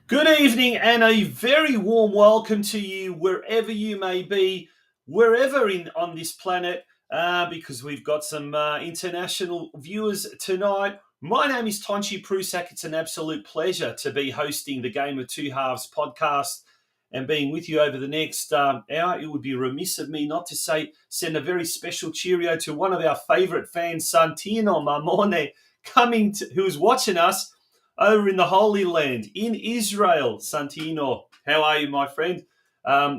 Good evening and a very warm welcome to you wherever you may be, wherever on this planet, because we've got some international viewers tonight. My name is Tonchi Prusak. It's an absolute pleasure to be hosting the Game of Two Halves podcast and being with you over the next hour. It would be remiss of me not to send a very special cheerio to one of our favourite fans, Santino Mamone, who's watching us over in the Holy Land, in Israel. Santino, how are you, my friend?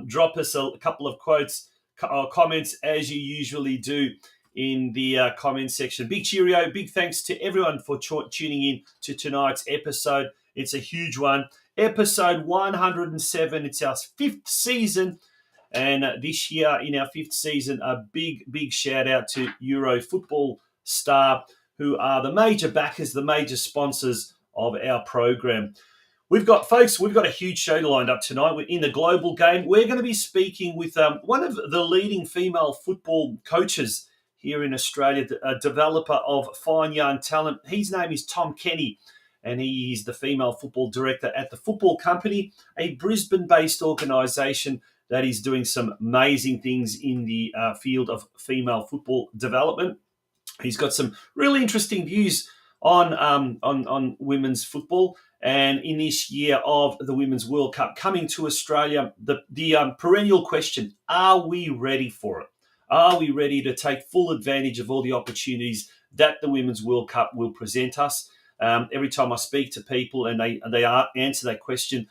Drop us a couple of quotes or comments as you usually do in the comment section. Big cheerio, big thanks to everyone for tuning in to tonight's episode. It's a huge one. Episode 107. It's our fifth season. And this year, in our fifth season, a big, big shout out to Euro Football Star, who are the major backers, the major sponsors of our program. We've got a huge show lined up tonight. We're in the global game. We're going to be speaking with one of the leading female football coaches here in Australia, a developer of fine young talent. His name is Tom Kenny, and he is the female football director at the Football Company, a Brisbane-based organisation that is doing some amazing things in the field of female football development. He's got some really interesting views on women's football, and in this year of the Women's World Cup coming to Australia, the perennial question: are we ready for it? Are we ready to take full advantage of all the opportunities that the Women's World Cup will present us? Every time I speak to people and they answer that question,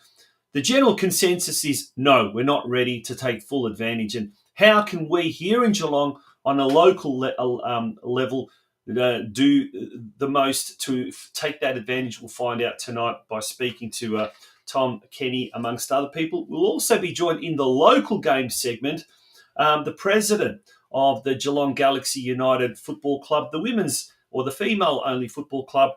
the general consensus is no, we're not ready to take full advantage. And how can we here in Geelong on a local level do the most to take that advantage? We'll find out tonight by speaking to Tom Kenny, amongst other people. We'll also be joined in the local game segment, the president of the Geelong Galaxy United Football Club, the women's or the female-only football club,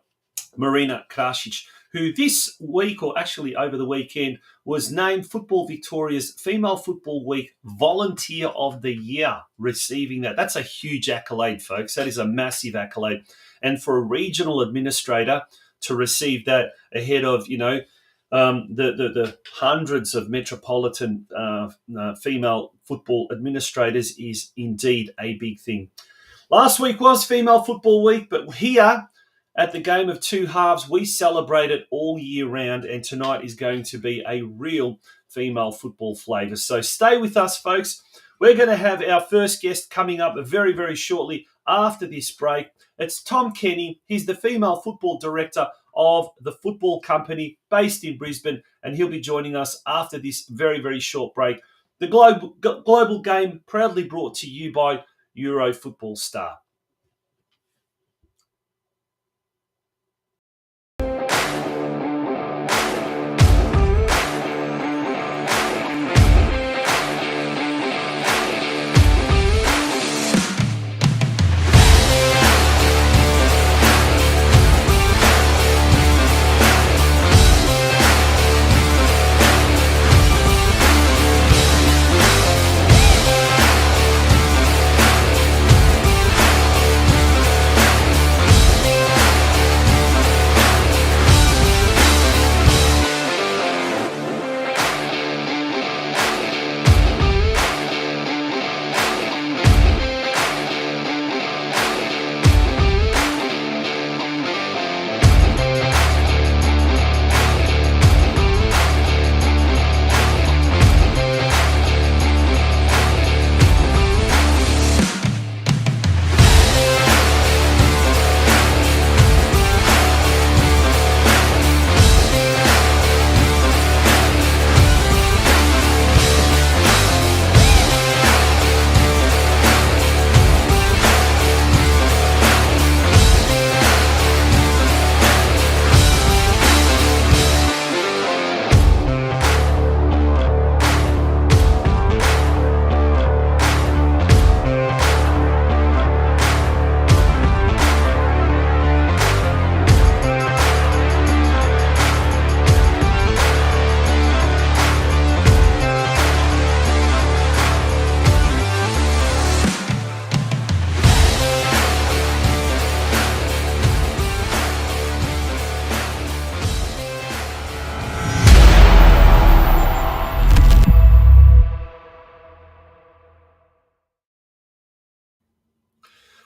MARINA KRASIC, who this week, or actually over the weekend, was named Football Victoria's Female Football Week Volunteer of the Year, receiving that. That's a huge accolade, folks. That is a massive accolade. And for a regional administrator to receive that ahead of, the hundreds of metropolitan female football administrators is indeed a big thing. Last week was Female Football Week, but here at the Game of Two Halves, we celebrate it all year round, and tonight is going to be a real female football flavour. So stay with us, folks. We're going to have our first guest coming up very, very shortly after this break. It's Tom Kenny. He's the female football director of the Football Company based in Brisbane, and he'll be joining us after this very, very short break. The global game proudly brought to you by Euro Football Star.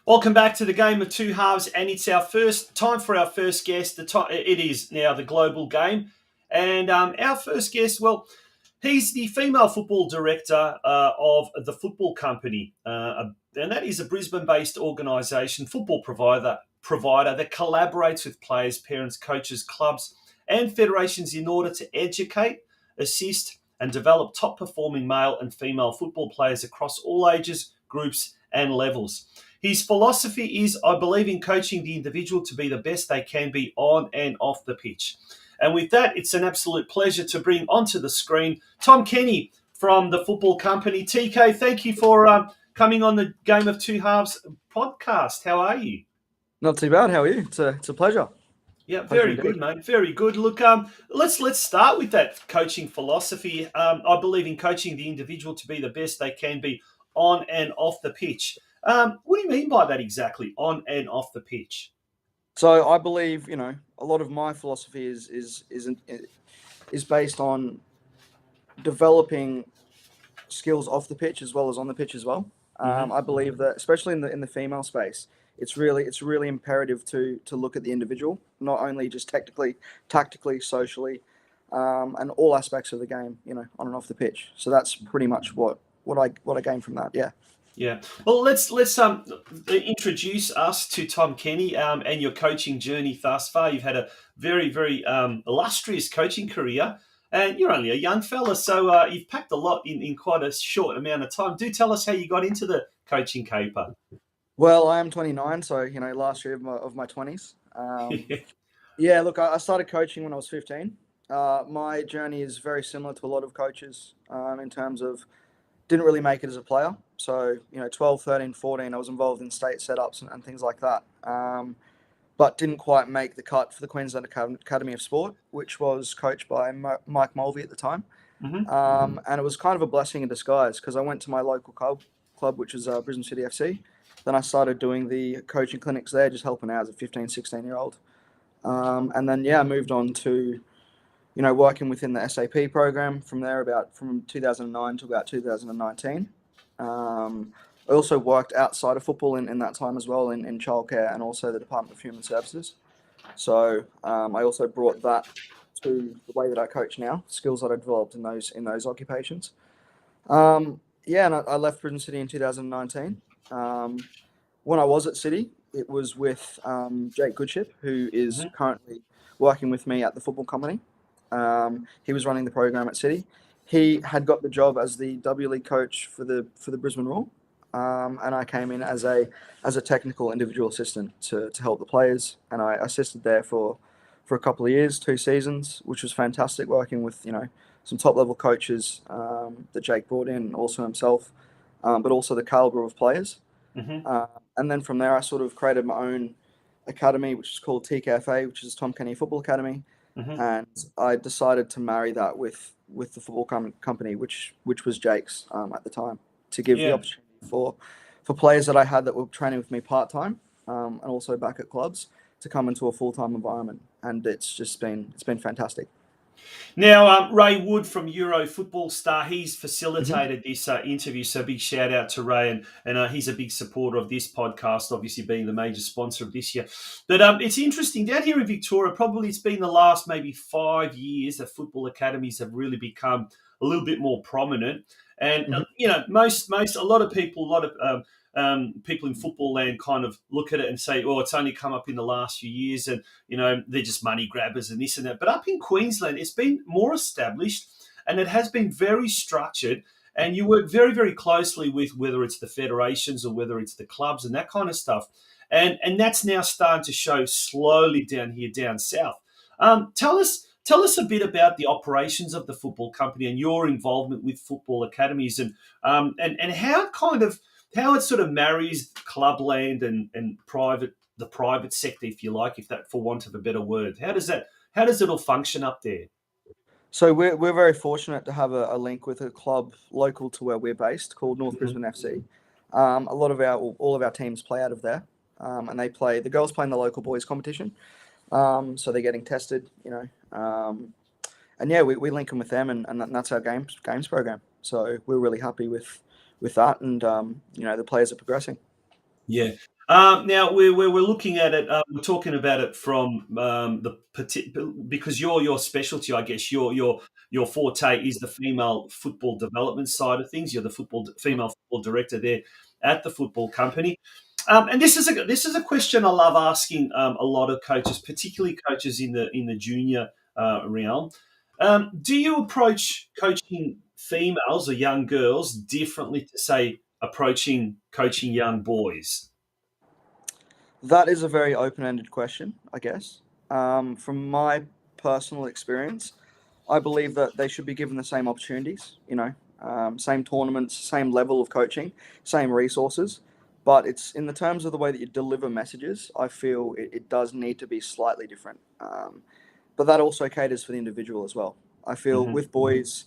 Welcome back to the Game of Two Halves, and it's our first time for our first guest. It is now the global game, and our first guest, well, he's the female football director of the Football Company, and that is a Brisbane-based organisation, football provider that collaborates with players, parents, coaches, clubs, and federations in order to educate, assist, and develop top-performing male and female football players across all ages, groups, and levels. His philosophy is, I believe in coaching the individual to be the best they can be on and off the pitch. And with that, it's an absolute pleasure to bring onto the screen Tom Kenny from the Football Company. TK, thank you for coming on the Game of Two Halves podcast. How are you? Not too bad. How are you? It's a pleasure. Yeah, very good, mate. Very good. Look, let's start with that coaching philosophy. I believe in coaching the individual to be the best they can be on and off the pitch. What do you mean by that exactly, on and off the pitch? So I believe, a lot of my philosophy is based on developing skills off the pitch as well as on the pitch as well. I believe that, especially in the female space, it's really imperative to look at the individual, not only just technically, tactically, socially, and all aspects of the game, on and off the pitch. So that's pretty much what I gain from that. Yeah. Yeah. Well, let's introduce us to Tom Kenny and your coaching journey thus far. You've had a very, very illustrious coaching career, and you're only a young fella, so you've packed a lot in quite a short amount of time. Do tell us how you got into the coaching caper. Well, I am 29, so last year of my 20s. Yeah, look, I started coaching when I was 15. My journey is very similar to a lot of coaches in terms of didn't really make it as a player. So, 12, 13, 14, I was involved in state setups and things like that. But didn't quite make the cut for the Queensland Academy of Sport, which was coached by Mike Mulvey at the time. And it was kind of a blessing in disguise because I went to my local club, which is Brisbane City FC. Then I started doing the coaching clinics there, just helping out as a 15, 16-year-old. And then, I moved on to working within the SAP program from there from 2009 to about 2019. I also worked outside of football in that time as well in childcare and also the Department of Human Services. So I also brought that to the way that I coach now, skills that I developed in those occupations. And I left Brisbane City in 2019. When I was at City, it was with Jake Goodship, who is currently working with me at the Football Company. He was running the program at City. He had got the job as the W League coach for the Brisbane Roar, and I came in as a technical individual assistant to help the players, and I assisted there for a couple of years, 2 seasons, which was fantastic, working with some top level coaches that Jake brought in, also himself, but also the caliber of players. And then from there, I sort of created my own academy, which is called TKFA, which is Tom Kenny Football Academy. And I decided to marry that with the Football Company, which was Jake's at the time, to give the opportunity for players that I had that were training with me part-time and also back at clubs to come into a full-time environment. And it's been fantastic. Now, Ray Wood from Euro Football Star, he's facilitated this interview, so big shout out to Ray, and he's a big supporter of this podcast, obviously being the major sponsor of this year. But it's interesting, down here in Victoria, probably it's been the last maybe 5 years that football academies have really become a little bit more prominent. And, a lot of people, people in football land kind of look at it and say, oh, it's only come up in the last few years and, they're just money grabbers and this and that. But up in Queensland, it's been more established and it has been very structured. And you work very, very closely with whether it's the federations or whether it's the clubs and that kind of stuff. And that's now starting to show slowly down here, down south. Tell us a bit about the operations of the Football Company and your involvement with football academies and how it sort of marries clubland and the private sector, if you like, if that, for want of a better word. How does it all function up there? So we're very fortunate to have a link with a club local to where we're based called North Brisbane FC. All of our teams play out of there, and the girls play in the local boys competition. So they're getting tested, and we link them with them, and that's our games program. So we're really happy with that, and the players are progressing. Yeah. Now we're looking at it. We're talking about it from because your specialty, I guess, your forte is the female football development side of things. You're the female football director there at the football company. And this is a question I love asking a lot of coaches, particularly coaches in the junior realm. Do you approach coaching females or young girls differently to say approaching coaching young boys? That is a very open-ended question, I guess. From my personal experience, I believe that they should be given the same opportunities, same tournaments, same level of coaching, same resources. But it's in the terms of the way that you deliver messages, I feel it does need to be slightly different. But that also caters for the individual as well. I feel Hmm. with boys,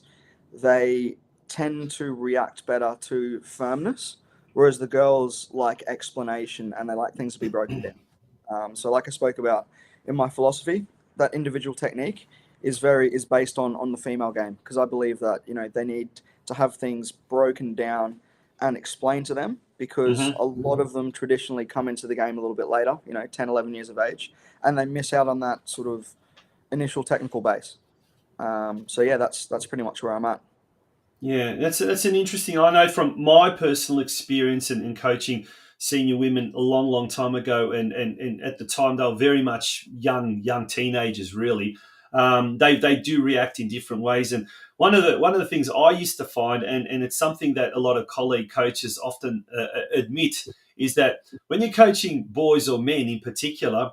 they tend to react better to firmness, whereas the girls like explanation and they like things to be broken down. So, like I spoke about in my philosophy, that individual technique is based on the female game because I believe that they need to have things broken down and explained to them because Hmm. a lot of them traditionally come into the game a little bit later, 10, 11 years of age, and they miss out on that sort of initial technical base. So yeah, that's pretty much where I'm at. Yeah, that's an interesting. I know from my personal experience in coaching senior women a long, long time ago, and at the time they were very much young teenagers. Really, they do react in different ways. And one of the things I used to find, and it's something that a lot of colleague coaches often admit, is that when you're coaching boys or men in particular,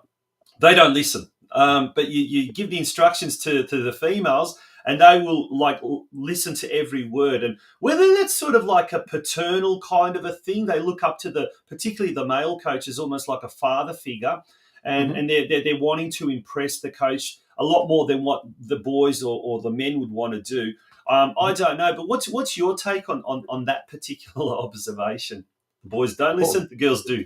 they don't listen. But you give the instructions to the females, and they will like listen to every word. And whether that's sort of like a paternal kind of a thing, they look up to particularly the male coaches, almost like a father figure, and Hmm. and they're wanting to impress the coach a lot more than what the boys or the men would want to do. I don't know, but what's your take on that particular observation? The boys don't Well, listen, the girls do.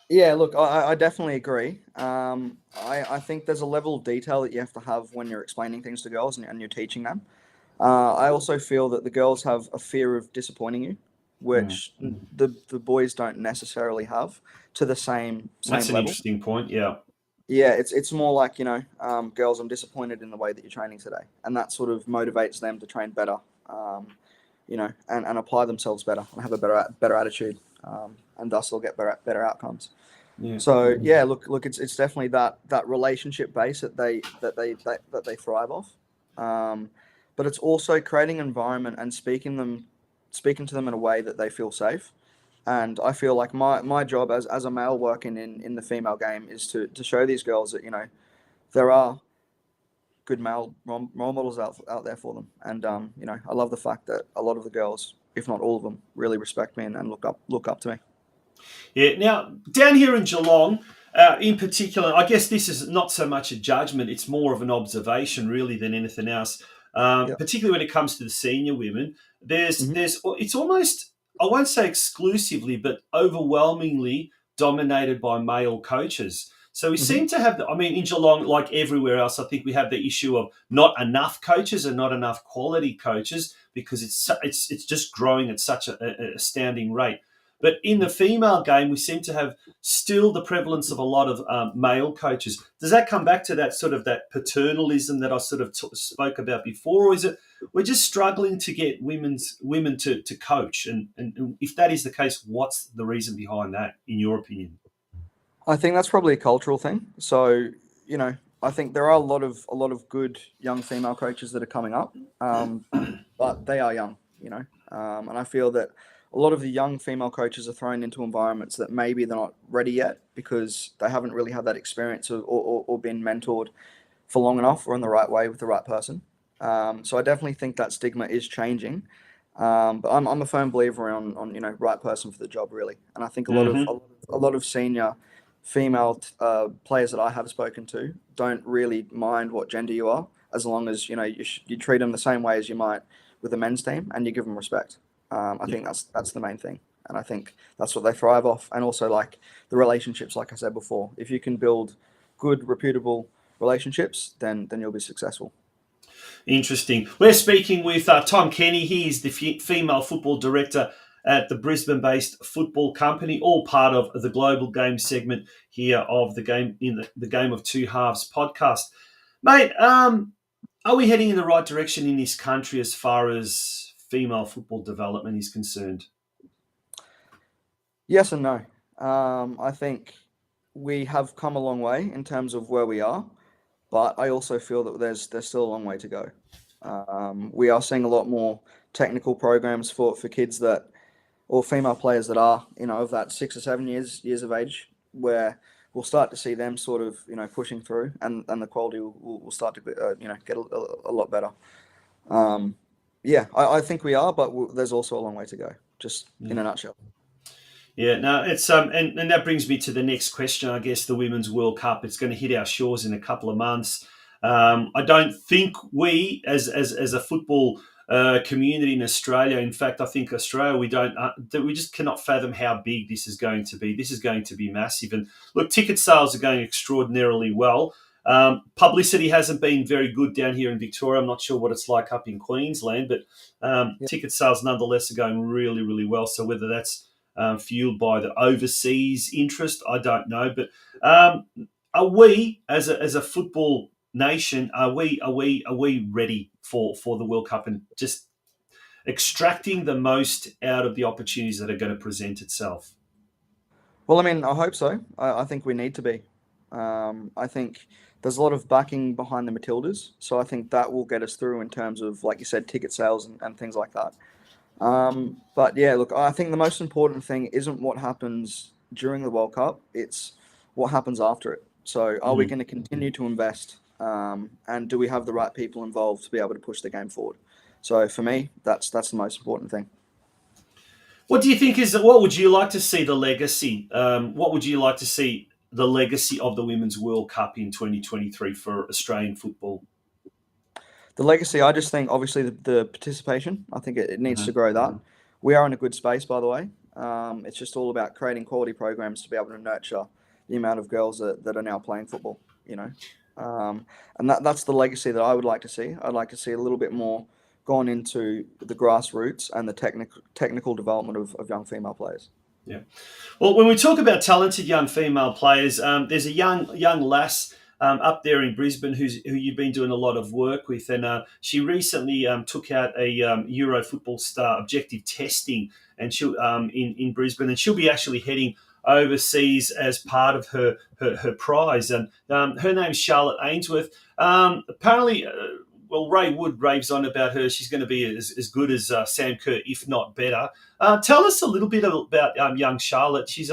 yeah, look, I definitely agree. I think there's a level of detail that you have to have when you're explaining things to girls and you're teaching them. I also feel that the girls have a fear of disappointing you, Hmm. which the boys don't necessarily have to the same That's an level. interesting point. Yeah. Yeah, it's more like girls, I'm disappointed in the way that you're training today, and that sort of motivates them to train better, and apply themselves better and have a better attitude, and thus they'll get better outcomes. Yeah. So yeah, look, it's definitely that relationship base that they thrive off, but it's also creating an environment and speaking to them in a way that they feel safe. And I feel like my job as a male working in the female game is to show these girls that there are good male role models out there for them. And I love the fact that a lot of the girls, if not all of them, really respect me and look up to me. Yeah. Now, down here in Geelong, in particular, I guess this is not so much a judgment, it's more of an observation, really, than anything else. Yeah. Particularly when it comes to the senior women, Hmm. it's almost, I won't say exclusively, but overwhelmingly dominated by male coaches. So we Hmm. seem to have, I mean, in Geelong, like everywhere else, I think we have the issue of not enough coaches and not enough quality coaches because it's just growing at such a astounding rate. But in the female game, we seem to have still the prevalence of a lot of male coaches. Does that come back to that sort of that paternalism that I sort of spoke about before, or is it we're just struggling to get women to coach? And if that is the case, what's the reason behind that, in your opinion? I think that's probably a cultural thing. So, you know, I think there are a lot of good young female coaches that are coming up, but they are young, and I feel that a lot of the young female coaches are thrown into environments that maybe they're not ready yet because they haven't really had that experience or been mentored for long enough or in the right way with the right person. So I definitely think that stigma is changing. But I'm a firm believer on right person for the job really, and I think a lot of Hmm. a lot of senior female players that I have spoken to don't really mind what gender you are, as long as you treat them the same way as you might with the men's team, and you give them respect. I think that's the main thing, and I think that's what they thrive off, and also like the relationships, like I said before. If you can build good, reputable relationships, then you'll be successful. Interesting. We're speaking with Tom Kenny. He is the female football director at the Brisbane-based football company, all part of the global game segment here of the Game of Two Halves podcast. Mate, are we heading in the right direction in this country as far as female football development is concerned? Yes and no. I think we have come a long way in terms of where we are, but I also feel that there's still a long way to go. We are seeing a lot more technical programs for kids that, or female players that are, of that 6 or 7 years of age, where we'll start to see them sort of, pushing through, and the quality will start to, get a lot better. I think we are, but there's also a long way to go, just in a nutshell. Yeah, no, it's and that brings me to the next question. I guess the Women's World Cup. It's going to hit our shores in a couple of months. I don't think we, as a football community in Australia, in fact, I think Australia, we just cannot fathom how big this is going to be. This is going to be massive. And look, ticket sales are going extraordinarily well. Publicity hasn't been very good down here in Victoria. I'm not sure what it's like up in Queensland, but Yeah. ticket sales nonetheless are going really, really well. So whether that's fueled by the overseas interest, I don't know. But are we, as a football nation, are we ready for the World Cup and just extracting the most out of the opportunities that are going to present itself? Well, I mean, I hope so. I think we need to be. I think there's a lot of backing behind the Matildas, so I think that will get us through in terms of, like you said, ticket sales and things like that. But yeah, look, I think the most important thing isn't what happens during the World Cup, it's what happens after it. So are we Mm. going to continue to invest? And do we have the right people involved to be able to push the game forward? So for me, that's the most important thing. What do you think what would you like to see the legacy? What would you like to see the legacy of the Women's World Cup in 2023 for Australian football? The legacy, I just think, obviously, the participation, I think it needs to Mhm. grow that. We are in a good space, by the way. It's just all about creating quality programs to be able to nurture the amount of girls that are now playing football, you know. And that's the legacy that I would like to see. I'd like to see a little bit more gone into the grassroots and the technical development of young female players. Yeah. Well, when we talk about talented young female players, there's a young lass up there in Brisbane who you've been doing a lot of work with, and she recently took out a Euro Football Star objective testing, and she in Brisbane, and she'll be actually heading overseas as part of her prize, and her name's Charlotte Ainsworth. Apparently. Well, Ray Wood raves on about her. She's going to be as good as Sam Kerr, if not better. Tell us a little bit about young Charlotte. She's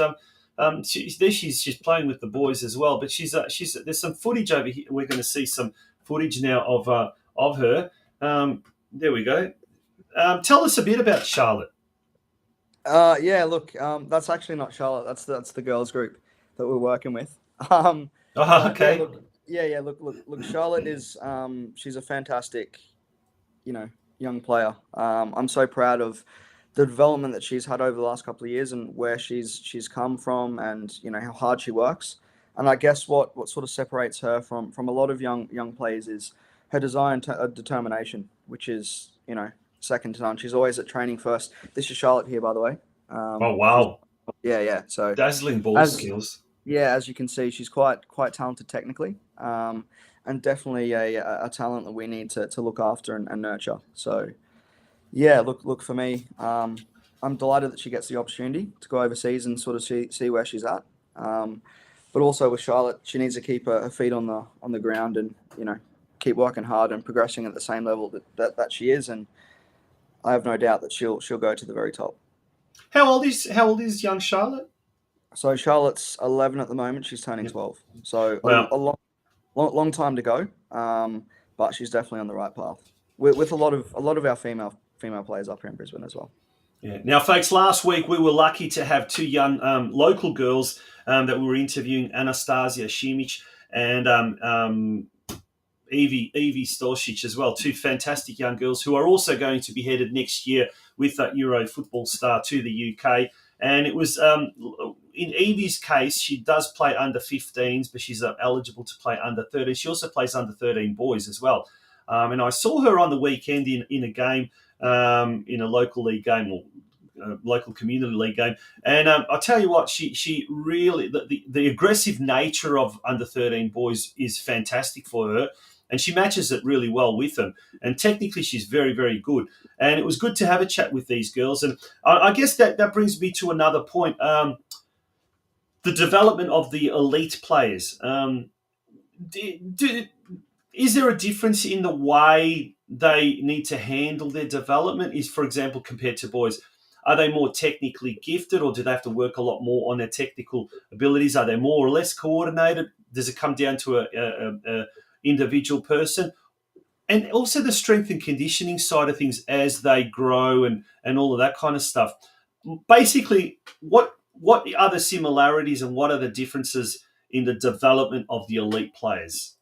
playing with the boys as well, but she's there's some footage over here. We're going to see some footage now of her. There we go. Tell us a bit about Charlotte. Yeah, look, that's actually not Charlotte. That's the girls group that we're working with. Um, Oh, but okay. yeah. Look. Charlotte is she's a fantastic, young player. I'm so proud of the development that she's had over the last couple of years and where she's come from, and how hard she works. And I guess what sort of separates her from a lot of young players is her desire and determination, which is second to none. She's always at training first. This is Charlotte here, by the way. Oh, She's wow. yeah. So Dazzling ball as skills. yeah, as you can see, she's quite talented technically, and definitely a talent that we need to look after and nurture. So yeah, look for me. I'm delighted that she gets the opportunity to go overseas and sort of see where she's at. But also with Charlotte, she needs to keep her feet on the ground and keep working hard and progressing at the same level that she is. And I have no doubt that she'll go to the very top. How old is young Charlotte? So Charlotte's 11 at the moment. She's turning Yep. 12. So Well, a long time to go. But she's definitely on the right path. With a lot of our female players up here in Brisbane as well. yeah. Now, folks, last week we were lucky to have two young local girls that we were interviewing, Anastasia Shimic and Evie Stolcic as well. Two fantastic young girls who are also going to be headed next year with that Euro Football Star to the UK. And it was, in Evie's case, she does play under 15s, but she's eligible to play under 13. She also plays under 13 boys as well. And I saw her on the weekend in a game, in a local league game, or local community league game. And I'll tell you what, she really, the aggressive nature of under 13 boys is fantastic for her. And she matches it really well with them. And technically, she's very, very good. And it was good to have a chat with these girls. And I guess that brings me to another point. The development of the elite players. Is there a difference in the way they need to handle their development? Is, for example, compared to boys, are they more technically gifted, or do they have to work a lot more on their technical abilities? Are they more or less coordinated? Does it come down to a individual person? And also the strength and conditioning side of things as they grow and all of that kind of stuff. Basically, what are the similarities and what are the differences in the development of the elite players?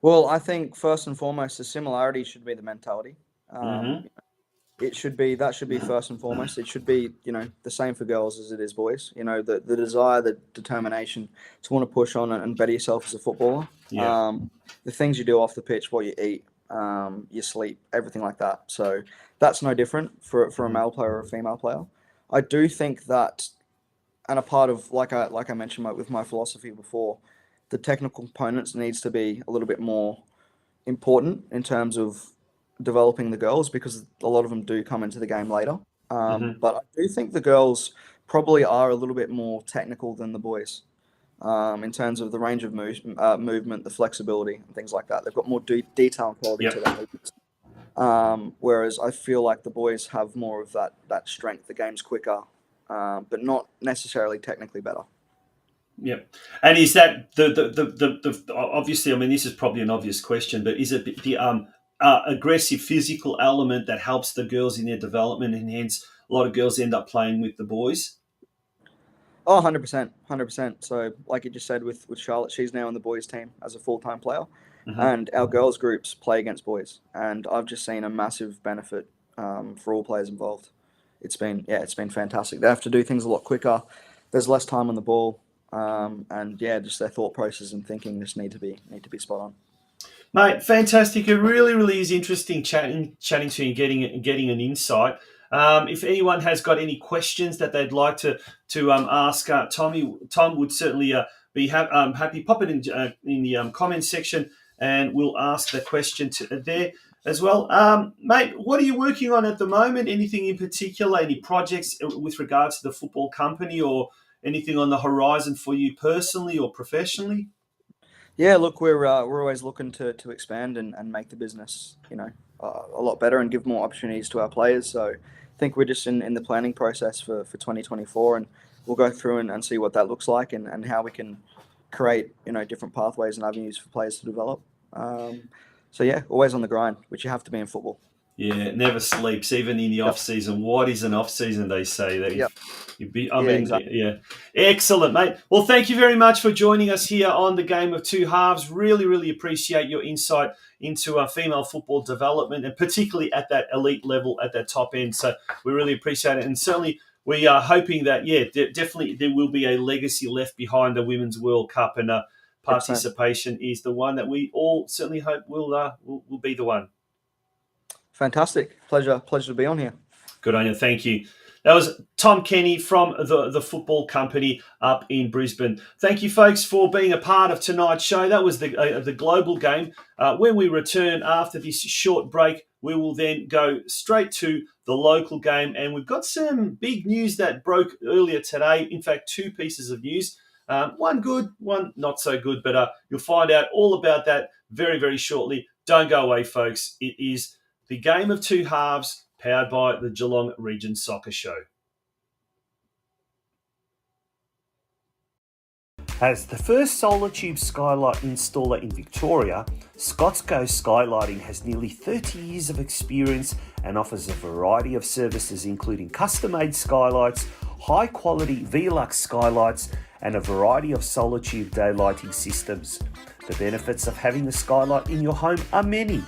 Well, I think first and foremost, the similarity should be the mentality. Mm-hmm. That should be first and foremost. It should be, the same for girls as it is boys. The desire, the determination to want to push on and better yourself as a footballer. Yeah. The things you do off the pitch, what you eat, your sleep, everything like that. So that's no different for a male player or a female player. I do think that, and a part of, like I mentioned with my philosophy before, the technical components needs to be a little bit more important in terms of developing the girls, because a lot of them do come into the game later. But I do think the girls probably are a little bit more technical than the boys in terms of the range of movement, the flexibility, and things like that. They've got more detail and quality to their movements. Whereas I feel like the boys have more of that strength. The game's quicker, but not necessarily technically better. Yeah, and is that the obviously? I mean, this is probably an obvious question, but is it the aggressive physical element that helps the girls in their development, and hence a lot of girls end up playing with the boys? Oh, 100%, 100%. So, like you just said with Charlotte, she's now on the boys' team as a full-time player, and our girls' groups play against boys, and I've just seen a massive benefit for all players involved. It's been fantastic. They have to do things a lot quicker. There's less time on the ball. Just their thought process and thinking just need to be spot on. Mate, fantastic! It really, really is interesting chatting to you and getting an insight. If anyone has got any questions that they'd like to ask Tommy, Tom would certainly be happy. Pop it in the comments section, and we'll ask the question there as well. Mate, what are you working on at the moment? Anything in particular? Any projects with regards to the football company, or anything on the horizon for you personally or professionally? Yeah, look, we're always looking to expand and make the business, a lot better and give more opportunities to our players. So I think we're just in the planning process for 2024, and we'll go through and see what that looks like and how we can create, different pathways and avenues for players to develop. Always on the grind, which you have to be in football. Yeah, it never sleeps, even in the off season. What is an off season? They say that. Exactly. Yeah, excellent, mate. Well, thank you very much for joining us here on the Game of Two Halves. Really, really appreciate your insight into female football development, and particularly at that elite level, at that top end. So we really appreciate it, and certainly we are hoping that definitely there will be a legacy left behind the Women's World Cup, and participation is the one that we all certainly hope will be the one. Fantastic. Pleasure to be on here. Good on you. Thank you. That was Tom Kenny from the football company up in Brisbane. Thank you, folks, for being a part of tonight's show. That was the global game. When we return after this short break, we will then go straight to the local game. And we've got some big news that broke earlier today. In fact, two pieces of news. One good, one not so good. But you'll find out all about that very, very shortly. Don't go away, folks. It is the Game of Two Halves, powered by the Geelong Region Soccer Show. As the first solar tube skylight installer in Victoria, Scotsco Skylighting has nearly 30 years of experience and offers a variety of services including custom-made skylights, high-quality Velux skylights, and a variety of solar tube daylighting systems. The benefits of having a skylight in your home are many.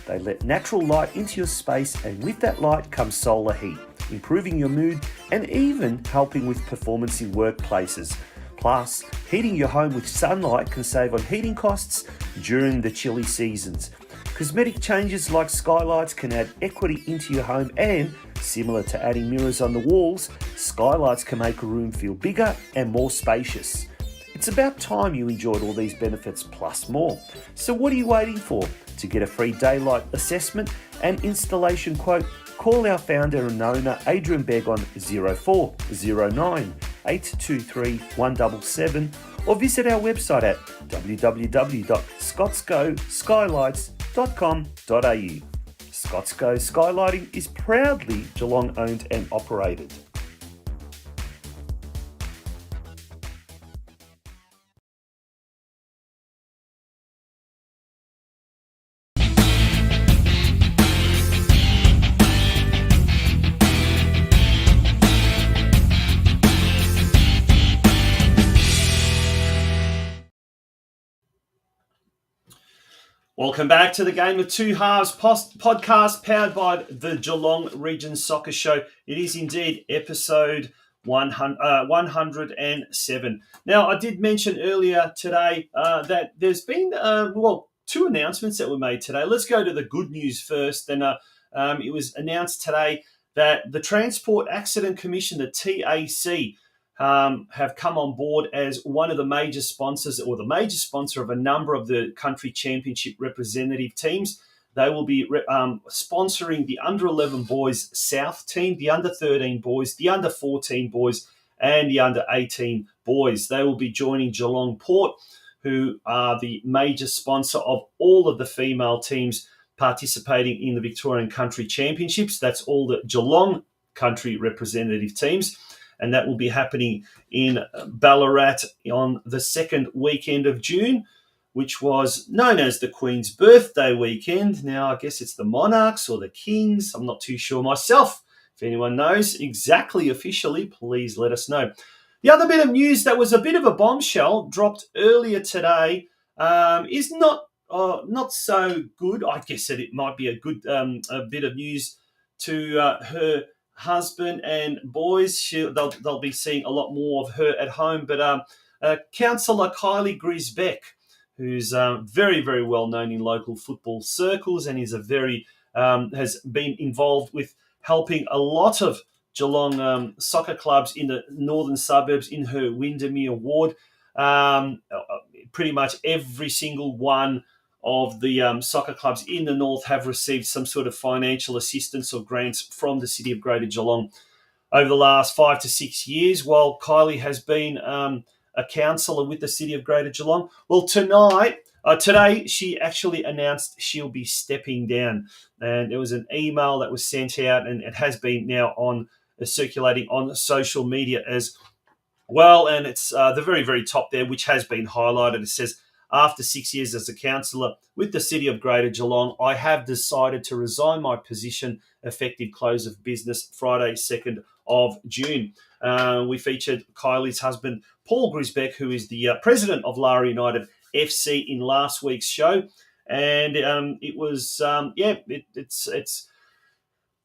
They let natural light into your space, and with that light comes solar heat, improving your mood and even helping with performance in workplaces. Plus, heating your home with sunlight can save on heating costs during the chilly seasons. Cosmetic changes like skylights can add equity into your home and Similar to adding mirrors on the walls, skylights can make a room feel bigger and more spacious. It's about time you enjoyed all these benefits plus more. So what are you waiting for? To get a free daylight assessment and installation quote, call our founder and owner Adrian Begg on 0409 823 177 or visit our website at www.scotsgoskylights.com.au. Scotsgo Skylighting is proudly Geelong owned and operated. Welcome back to the Game of Two Halves podcast powered by the Geelong Region Soccer Show. It is indeed episode 107. Now, I did mention earlier today that there's been, two announcements that were made today. Let's go to the good news first. And it was announced today that the Transport Accident Commission, the TAC, have come on board as one of the major sponsors or the major sponsor of a number of the country championship representative teams. They will be sponsoring the under-11 boys South team, the under-13 boys, the under-14 boys, and the under-18 boys. They will be joining Geelong Port, who are the major sponsor of all of the female teams participating in the Victorian Country Championships. That's all the Geelong country representative teams. And that will be happening in Ballarat on the second weekend of June, which was known as the Queen's birthday weekend. Now, I guess it's the Monarchs or the Kings. I'm not too sure myself. If anyone knows exactly officially, please let us know. The other bit of news that was a bit of a bombshell dropped earlier today is not so good. I guess that it might be a good a bit of news to her husband and boys. They'll be seeing a lot more of her at home. But Councillor Kylie Grisbeck, who's very, very well known in local football circles and is has been involved with helping a lot of Geelong soccer clubs in the northern suburbs in her Windermere ward. Pretty much every single one of the soccer clubs in the north have received some sort of financial assistance or grants from the City of Greater Geelong over the last 5 to 6 years, while Kylie has been a councillor with the City of Greater Geelong. Well, today, she actually announced she'll be stepping down. And there was an email that was sent out, and it has been now circulating on social media as well. And it's the very, very top there, which has been highlighted. It says, after 6 years as a councillor with the City of Greater Geelong, I have decided to resign my position effective close of business Friday, 2nd of June. We featured Kylie's husband, Paul Grisbeck, who is the president of MARINA United FC in last week's show. And it was, it's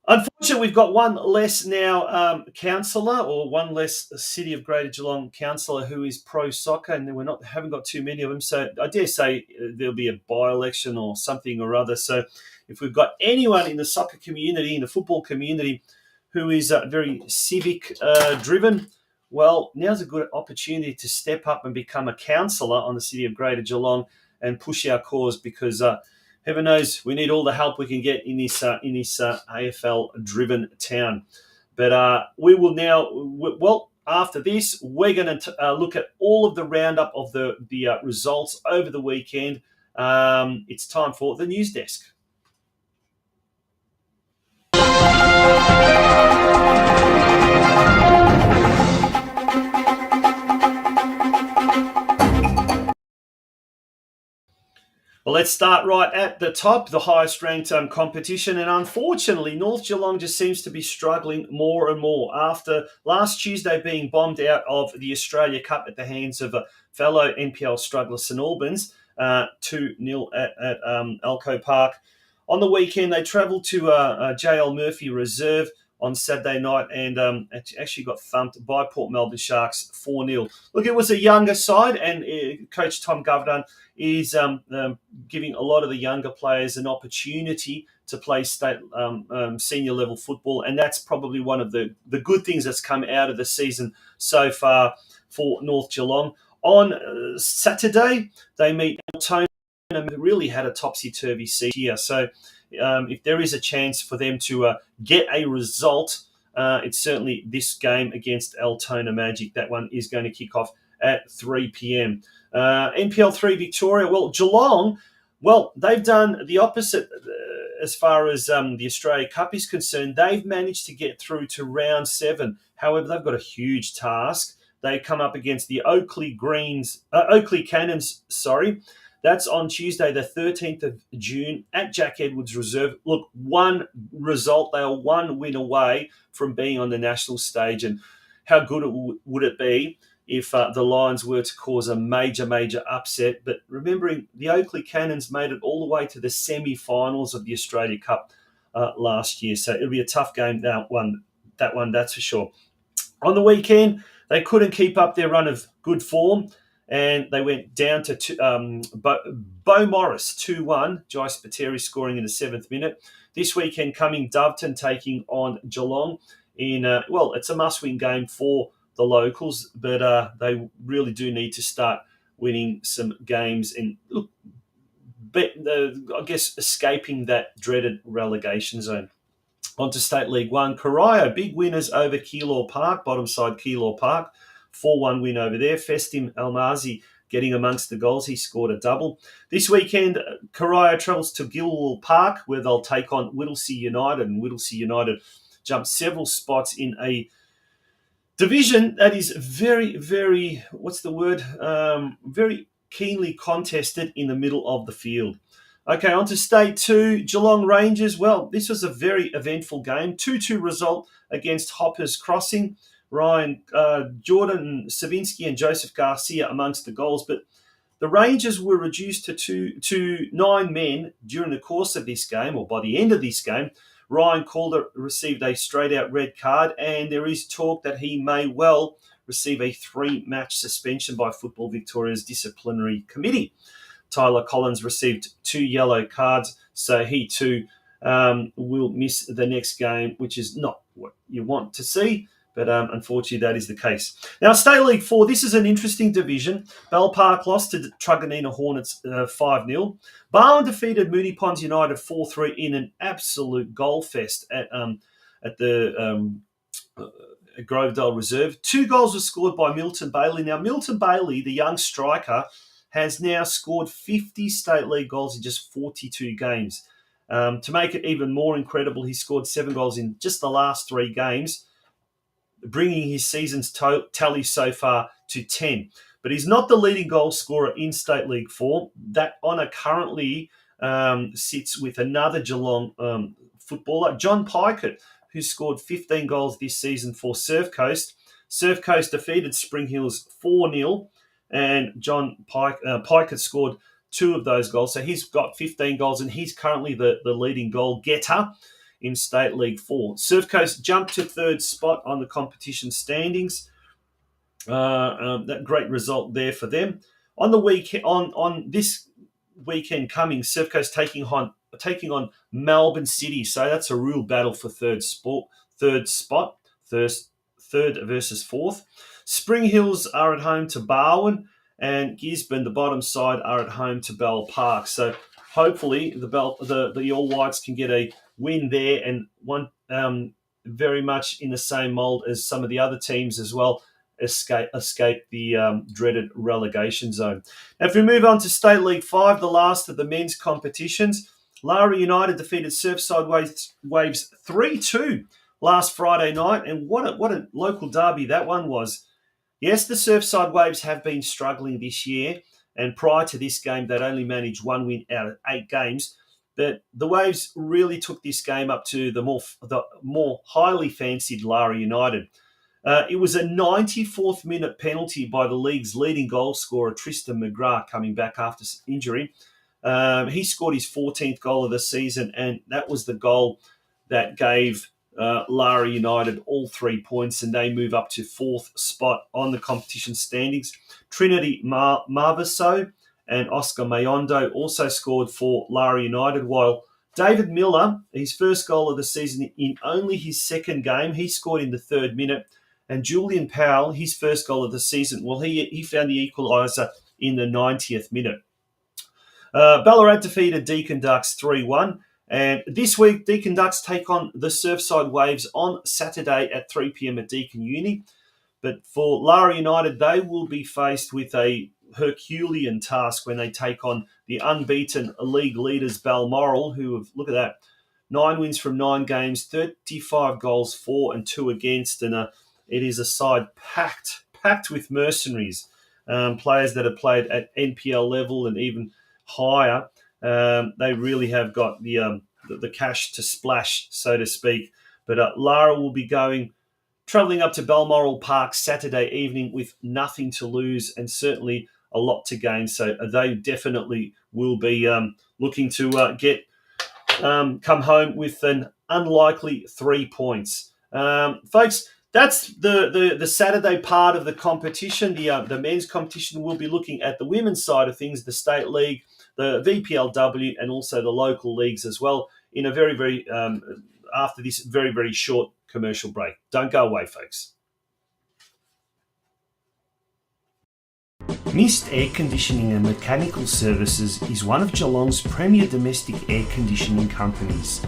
unfortunate we've got one less now councillor, or one less City of Greater Geelong councillor who is pro-soccer, and haven't got too many of them. So I dare say there'll be a by-election or something or other. So if we've got anyone in the soccer community, in the football community, who is very civic-driven, well, now's a good opportunity to step up and become a councillor on the City of Greater Geelong and push our cause, because heaven knows we need all the help we can get in this AFL-driven town. But we will now, after this, we're going to look at all of the roundup of the results over the weekend. It's time for the news desk. Well, let's start right at the top, the highest ranked competition. And unfortunately, North Geelong just seems to be struggling more and more after last Tuesday being bombed out of the Australia Cup at the hands of a fellow NPL struggler St Albans, 2-0 at Alco Park. On the weekend, they travelled to JL Murphy Reserve, on Saturday night and actually got thumped by Port Melbourne Sharks 4-0. Look, it was a younger side, and Coach Tom Governor is giving a lot of the younger players an opportunity to play state senior level football, and that's probably one of the good things that's come out of the season so far for North Geelong. On Saturday, they meet Altona. Really had a topsy-turvy season here, so if there is a chance for them to get a result, it's certainly this game against Altona Magic. That one is going to kick off at 3 p.m. NPL 3 Victoria, well, Geelong, well, they've done the opposite as far as the Australia Cup is concerned. They've managed to get through to round 7. However, they've got a huge task. They come up against the Oakley Cannons, That's on Tuesday, the 13th of June at Jack Edwards Reserve. Look, one result, they are one win away from being on the national stage. And how good would it be if the Lions were to cause a major upset? But remembering the Oakley Cannons made it all the way to the semi-finals of the Australia Cup last year. So it'll be a tough game, that one, that's for sure. On the weekend, they couldn't keep up their run of good form, and they went down to Bo Morris 2-1. Joyce Pateri scoring in the 7th minute. This weekend coming, Doveton taking on Geelong in, it's a must-win game for the locals, but they really do need to start winning some games and escaping that dreaded relegation zone. On to State League 1. Corio, big winners over Keilor Park, bottom side Keilor Park. 4-1 win over there. Festim Almazi getting amongst the goals. He scored a double. This weekend, Corio travels to Gilwell Park, where they'll take on Whittlesea United. And Whittlesea United jumped several spots in a division that is very, very, very keenly contested in the middle of the field. Okay, on to State 2, Geelong Rangers. Well, this was a very eventful game. 2-2 result against Hoppers Crossing. Jordan Savinsky and Joseph Garcia amongst the goals, but the Rangers were reduced to 9 men during the course of this game, or by the end of this game. Ryan Calder received a straight-out red card, and there is talk that he may well receive a 3-match suspension by Football Victoria's disciplinary committee. Tyler Collins received 2 yellow cards, so he too will miss the next game, which is not what you want to see, but unfortunately that is the case. Now, State League 4, this is an interesting division. Bell Park lost to Truganina Hornets 5-0. Barwon defeated Moonee Ponds United 4-3 in an absolute goal fest at the Grovedale Reserve. 2 goals were scored by Milton Bailey. Now, Milton Bailey, the young striker, has now scored 50 State League goals in just 42 games. To make it even more incredible, he scored 7 goals in just the last 3 games, bringing his season's tally so far to 10. But he's not the leading goal scorer in State League 4. That honour currently sits with another Geelong footballer, John Pikett, who scored 15 goals this season for Surf Coast. Surf Coast defeated Spring Hills 4-0. And John Pikett scored 2 of those goals. So he's got 15 goals, and he's currently the leading goal getter in State League 4. Surf Coast jumped to 3rd spot on the competition standings. That great result there for them. On the on this weekend coming, Surf Coast taking on Melbourne City. So that's a real battle for third spot, third versus 4th. Spring Hills are at home to Barwon, and Gisborne, the bottom side, are at home to Bell Park. So hopefully the All Whites can get a win there, and one very much in the same mould as some of the other teams as well, escape the dreaded relegation zone. Now, if we move on to State League 5, the last of the men's competitions, Lara United defeated Surfside Waves 3-2 last Friday night, and what a local derby that one was. Yes, the Surfside Waves have been struggling this year, and prior to this game, they'd only managed 1 win out of 8 games. But the Waves really took this game up to the more highly fancied Lara United. It was a 94th minute penalty by the league's leading goal scorer, Tristan McGrath, coming back after injury. He scored his 14th goal of the season, and that was the goal that gave Lara United all 3 points, and they move up to 4th spot on the competition standings. Trinity Marvaso and Oscar Mayondo also scored for Lara United, while David Miller, his first goal of the season in only his second game, he scored in the 3rd minute. And Julian Powell, his first goal of the season, well, he found the equaliser in the 90th minute. Ballarat defeated Deakin Ducks 3-1. And this week, Deakin Ducks take on the Surfside Waves on Saturday at 3 p.m. at Deakin Uni. But for Lara United, they will be faced with a Herculean task when they take on the unbeaten league leaders Balmoral, who have, look at that, 9 wins from 9 games, 35 goals for and 2 against. And it is a side packed with mercenaries, players that have played at NPL level and even higher. They really have got the cash to splash, so to speak. But Lara will be travelling up to Balmoral Park Saturday evening with nothing to lose and certainly a lot to gain. So they definitely will be looking to come home with an unlikely 3 points. Folks, that's the Saturday part of the competition. The men's competition will be looking at the women's side of things, the State League, the VPLW, and also the local leagues as well in a very after this very short commercial break. Don't go away, folks. Mist Air Conditioning and Mechanical Services is one of Geelong's premier domestic air conditioning companies.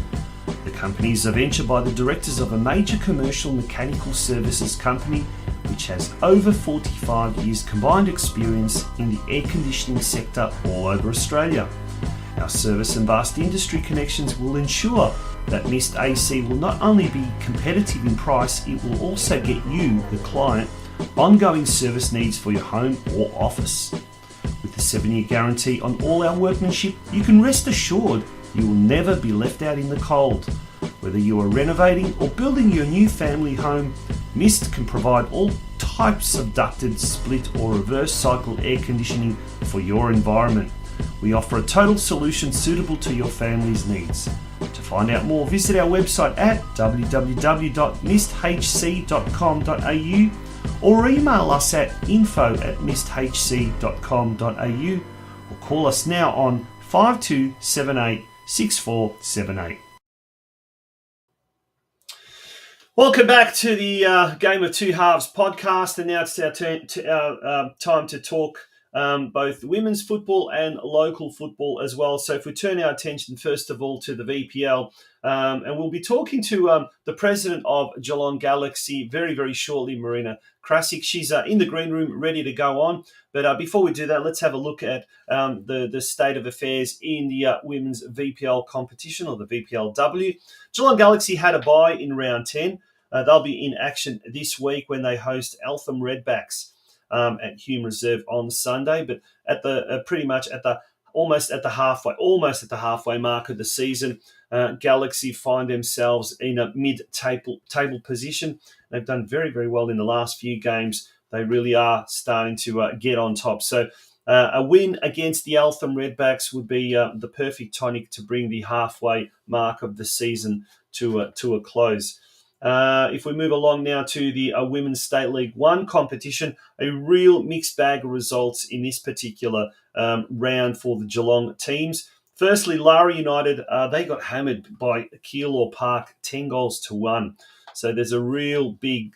The company is a venture by the directors of a major commercial mechanical services company which has over 45 years combined experience in the air conditioning sector all over Australia. Our service and vast industry connections will ensure that Mist AC will not only be competitive in price, it will also get you, the client, ongoing service needs for your home or office. With the 7-year guarantee on all our workmanship, you can rest assured you will never be left out in the cold. Whether you are renovating or building your new family home, Mist can provide all types of ducted, split or reverse cycle air conditioning for your environment. We offer a total solution suitable to your family's needs. To find out more, visit our website at www.misthc.com.au or email us at info@misthc.com.au or call us now on 5278 6478. Welcome back to the Game of Two Halves podcast, and now it's our time to talk both women's football and local football as well. So if we turn our attention first of all to the VPL, and we'll be talking to the president of Geelong Galaxy very shortly, MARINA KRASIC. She's in the green room ready to go on. But before we do that, let's have a look at the state of affairs in the women's VPL competition, or the VPLW. Geelong Galaxy had a bye in round 10. They'll be in action this week when they host Eltham Redbacks at Hume Reserve on Sunday. But at the almost at the halfway mark of the season, Galaxy find themselves in a mid-table position. They've done very well in the last few games. They really are starting to get on top. So a win against the Eltham Redbacks would be the perfect tonic to bring the halfway mark of the season to a close. If we move along now to the Women's State League 1 competition, a real mixed bag of results in this particular round for the Geelong teams. Firstly, Lara United, they got hammered by Keilor Park 10-1. So there's a real big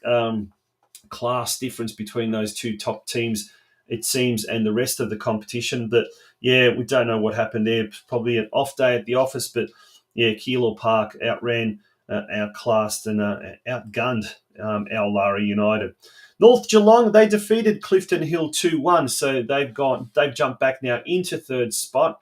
class difference between those two top teams, it seems, and the rest of the competition. But yeah, we don't know what happened there. Probably an off day at the office, but yeah, Keilor Park outclassed and outgunned our Lara United. North Geelong, they defeated Clifton Hill 2-1, so they've jumped back now into 3rd spot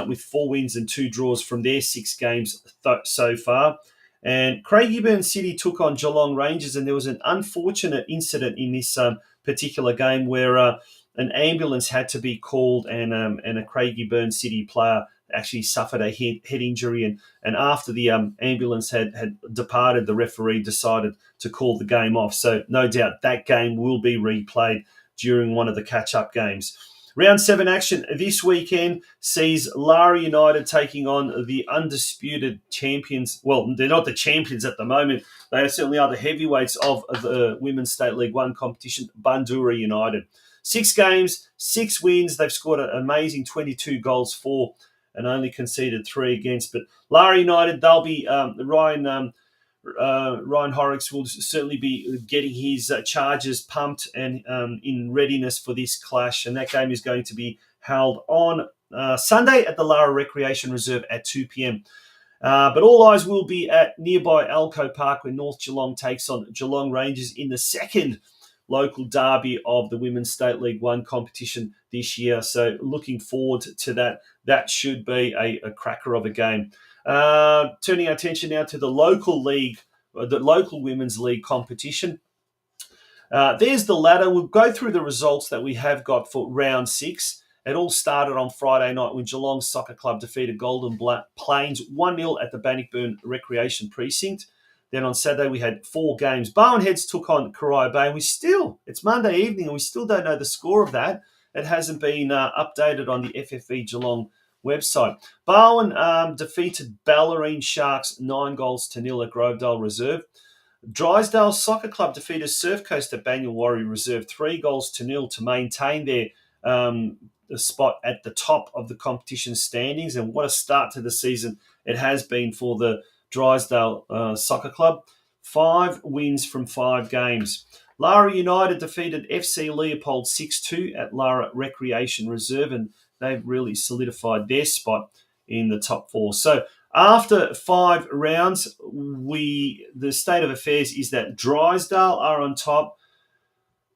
with 4 wins and 2 draws from their 6 games so far. And Craigieburn City took on Geelong Rangers, and there was an unfortunate incident in this particular game where an ambulance had to be called, and a Craigieburn City player actually suffered a head injury, and after the ambulance had departed, the referee decided to call the game off. So no doubt that game will be replayed during one of the catch-up games. Round 7 action this weekend sees Lara United taking on the undisputed champions. Well, they're not the champions at the moment. They certainly are the heavyweights of the Women's State League 1 competition, Bundoora United. 6 games, 6 wins. They've scored an amazing 22 goals for and only conceded 3 against. But Lara United, they'll be Ryan Horrocks will certainly be getting his charges pumped and in readiness for this clash. And that game is going to be held on Sunday at the Lara Recreation Reserve at 2 p.m. But all eyes will be at nearby Alco Park when North Geelong takes on Geelong Rangers in the second local derby of the Women's State League 1 competition this year. So looking forward to that. That should be a cracker of a game. Turning our attention now to the local league, the local women's league competition. There's the ladder. We'll go through the results that we have got for round 6. It all started on Friday night when Geelong Soccer Club defeated Golden Plains 1-0 at the Bannockburn Recreation Precinct. Then on Saturday, we had 4 games. Barwon Heads took on Corio Bay. And it's Monday evening, and we still don't know the score of that. It hasn't been updated on the FFV Geelong website. Barwon defeated Ballerine Sharks 9-0 at Grovedale Reserve. Drysdale Soccer Club defeated Surf Coast at Banyawari Reserve 3-0 to maintain their spot at the top of the competition standings. And what a start to the season it has been for the Drysdale Soccer Club. 5 wins from 5 games. Lara United defeated FC Leopold 6-2 at Lara Recreation Reserve, and they've really solidified their spot in the top 4. So after 5 rounds, the state of affairs is that Drysdale are on top,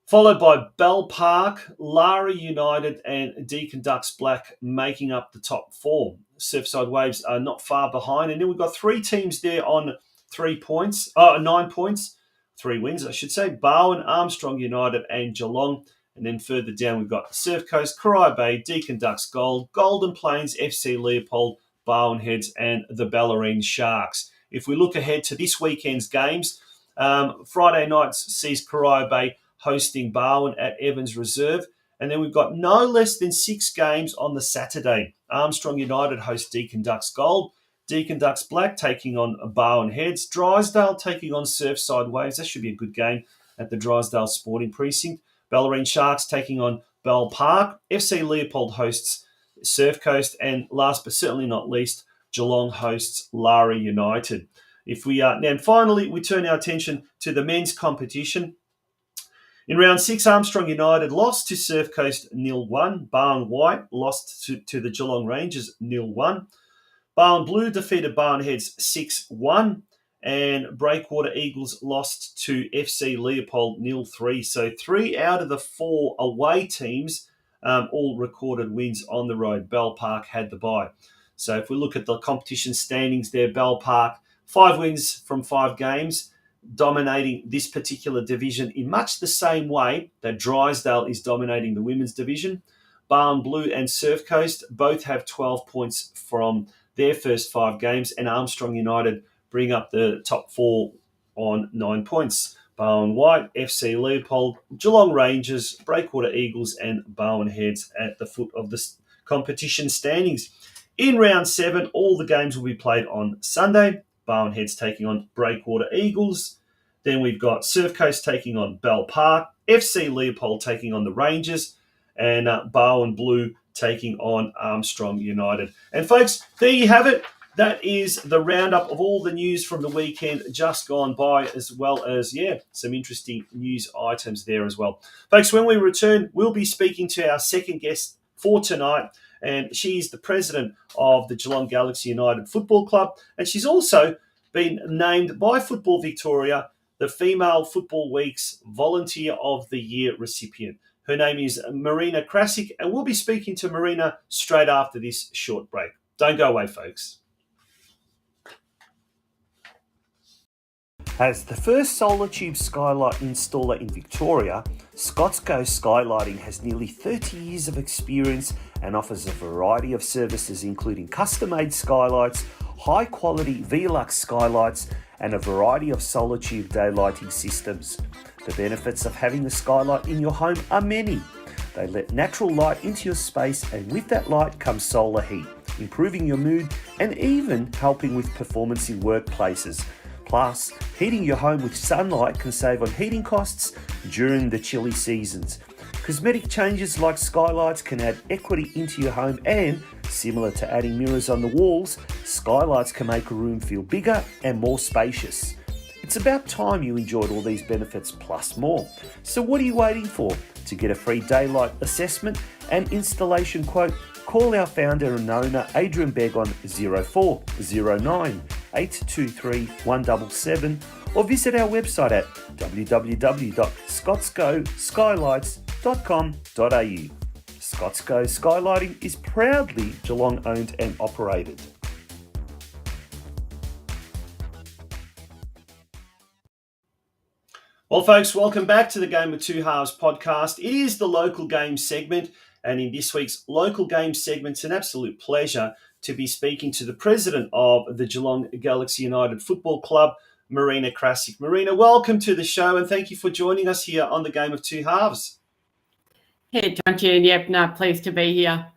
followed by Bell Park, Lara United, and Deakin Ducks Black making up the top 4. Surfside Waves are not far behind. And then we've got 3 teams there on 9 points, 3 wins, I should say. Barwon, Armstrong United, and Geelong. And then further down, we've got Surf Coast, Corio Bay, Deakin Ducks Gold, Golden Plains, FC Leopold, Barwon Heads, and the Ballerine Sharks. If we look ahead to this weekend's games, Friday night sees Corio Bay hosting Barwon at Evans Reserve. And then we've got no less than 6 games on the Saturday. Armstrong United host Deakin Ducks Gold, Deakin Ducks Black taking on Barwon Heads, Drysdale taking on Surfside Waves. That should be a good game at the Drysdale Sporting Precinct. Ballerine Sharks taking on Bell Park. FC Leopold hosts Surf Coast. And last but certainly not least, Geelong hosts Lara United. Now finally, we turn our attention to the men's competition. In round 6, Armstrong United lost to Surf Coast 0-1. Barwon White lost to the Geelong Rangers 0-1. Barwon Blue defeated Barwon Heads 6-1. And Breakwater Eagles lost to FC Leopold 0-3. So 3 out of the 4 away teams all recorded wins on the road. Bell Park had the bye. So if we look at the competition standings there, Bell Park, 5 wins from 5 games, dominating this particular division in much the same way that Drysdale is dominating the women's division. Barwon Blue and Surf Coast both have 12 points from their first 5 games, and Armstrong United bring up the top 4 on 9 points. Barwon White, FC Leopold, Geelong Rangers, Breakwater Eagles, and Barwon Heads at the foot of the competition standings. In round 7, all the games will be played on Sunday. Barwon Heads taking on Breakwater Eagles. Then we've got Surf Coast taking on Bell Park, FC Leopold taking on the Rangers, and Barwon Blue taking on Armstrong United. And folks, there you have it. That is the roundup of all the news from the weekend just gone by, as well as, some interesting news items there as well. Folks, when we return, we'll be speaking to our second guest for tonight, and she's the president of the Geelong Galaxy United Football Club, and she's also been named by Football Victoria the Female Football Week's Volunteer of the Year recipient. Her name is MARINA KRASIC, and we'll be speaking to Marina straight after this short break. Don't go away, folks. As the first solar tube skylight installer in Victoria, Scotsco Skylighting has nearly 30 years of experience and offers a variety of services including custom-made skylights, high-quality Velux skylights, and a variety of solar tube daylighting systems. The benefits of having a skylight in your home are many. They let natural light into your space, and with that light comes solar heat, improving your mood and even helping with performance in workplaces. Plus, heating your home with sunlight can save on heating costs during the chilly seasons. Cosmetic changes like skylights can add equity into your home, and similar to adding mirrors on the walls, skylights can make a room feel bigger and more spacious. It's about time you enjoyed all these benefits plus more. So what are you waiting for? To get a free daylight assessment and installation quote, call our founder and owner Adrian Begg on 0409 823 177 or visit our website at www.scotsgoskylights.com.au. Scotsgo Skylighting is proudly Geelong owned and operated. Well, folks, welcome back to the Game of Two Halves podcast. It is the local game segment, and in this week's local game segment, it's an absolute pleasure to be speaking to the president of the Geelong Galaxy United Football Club, MARINA KRASIC. MARINA, welcome to the show, and thank you for joining us here on the Game of Two Halves. Hey, John. Yep, no, pleased to be here.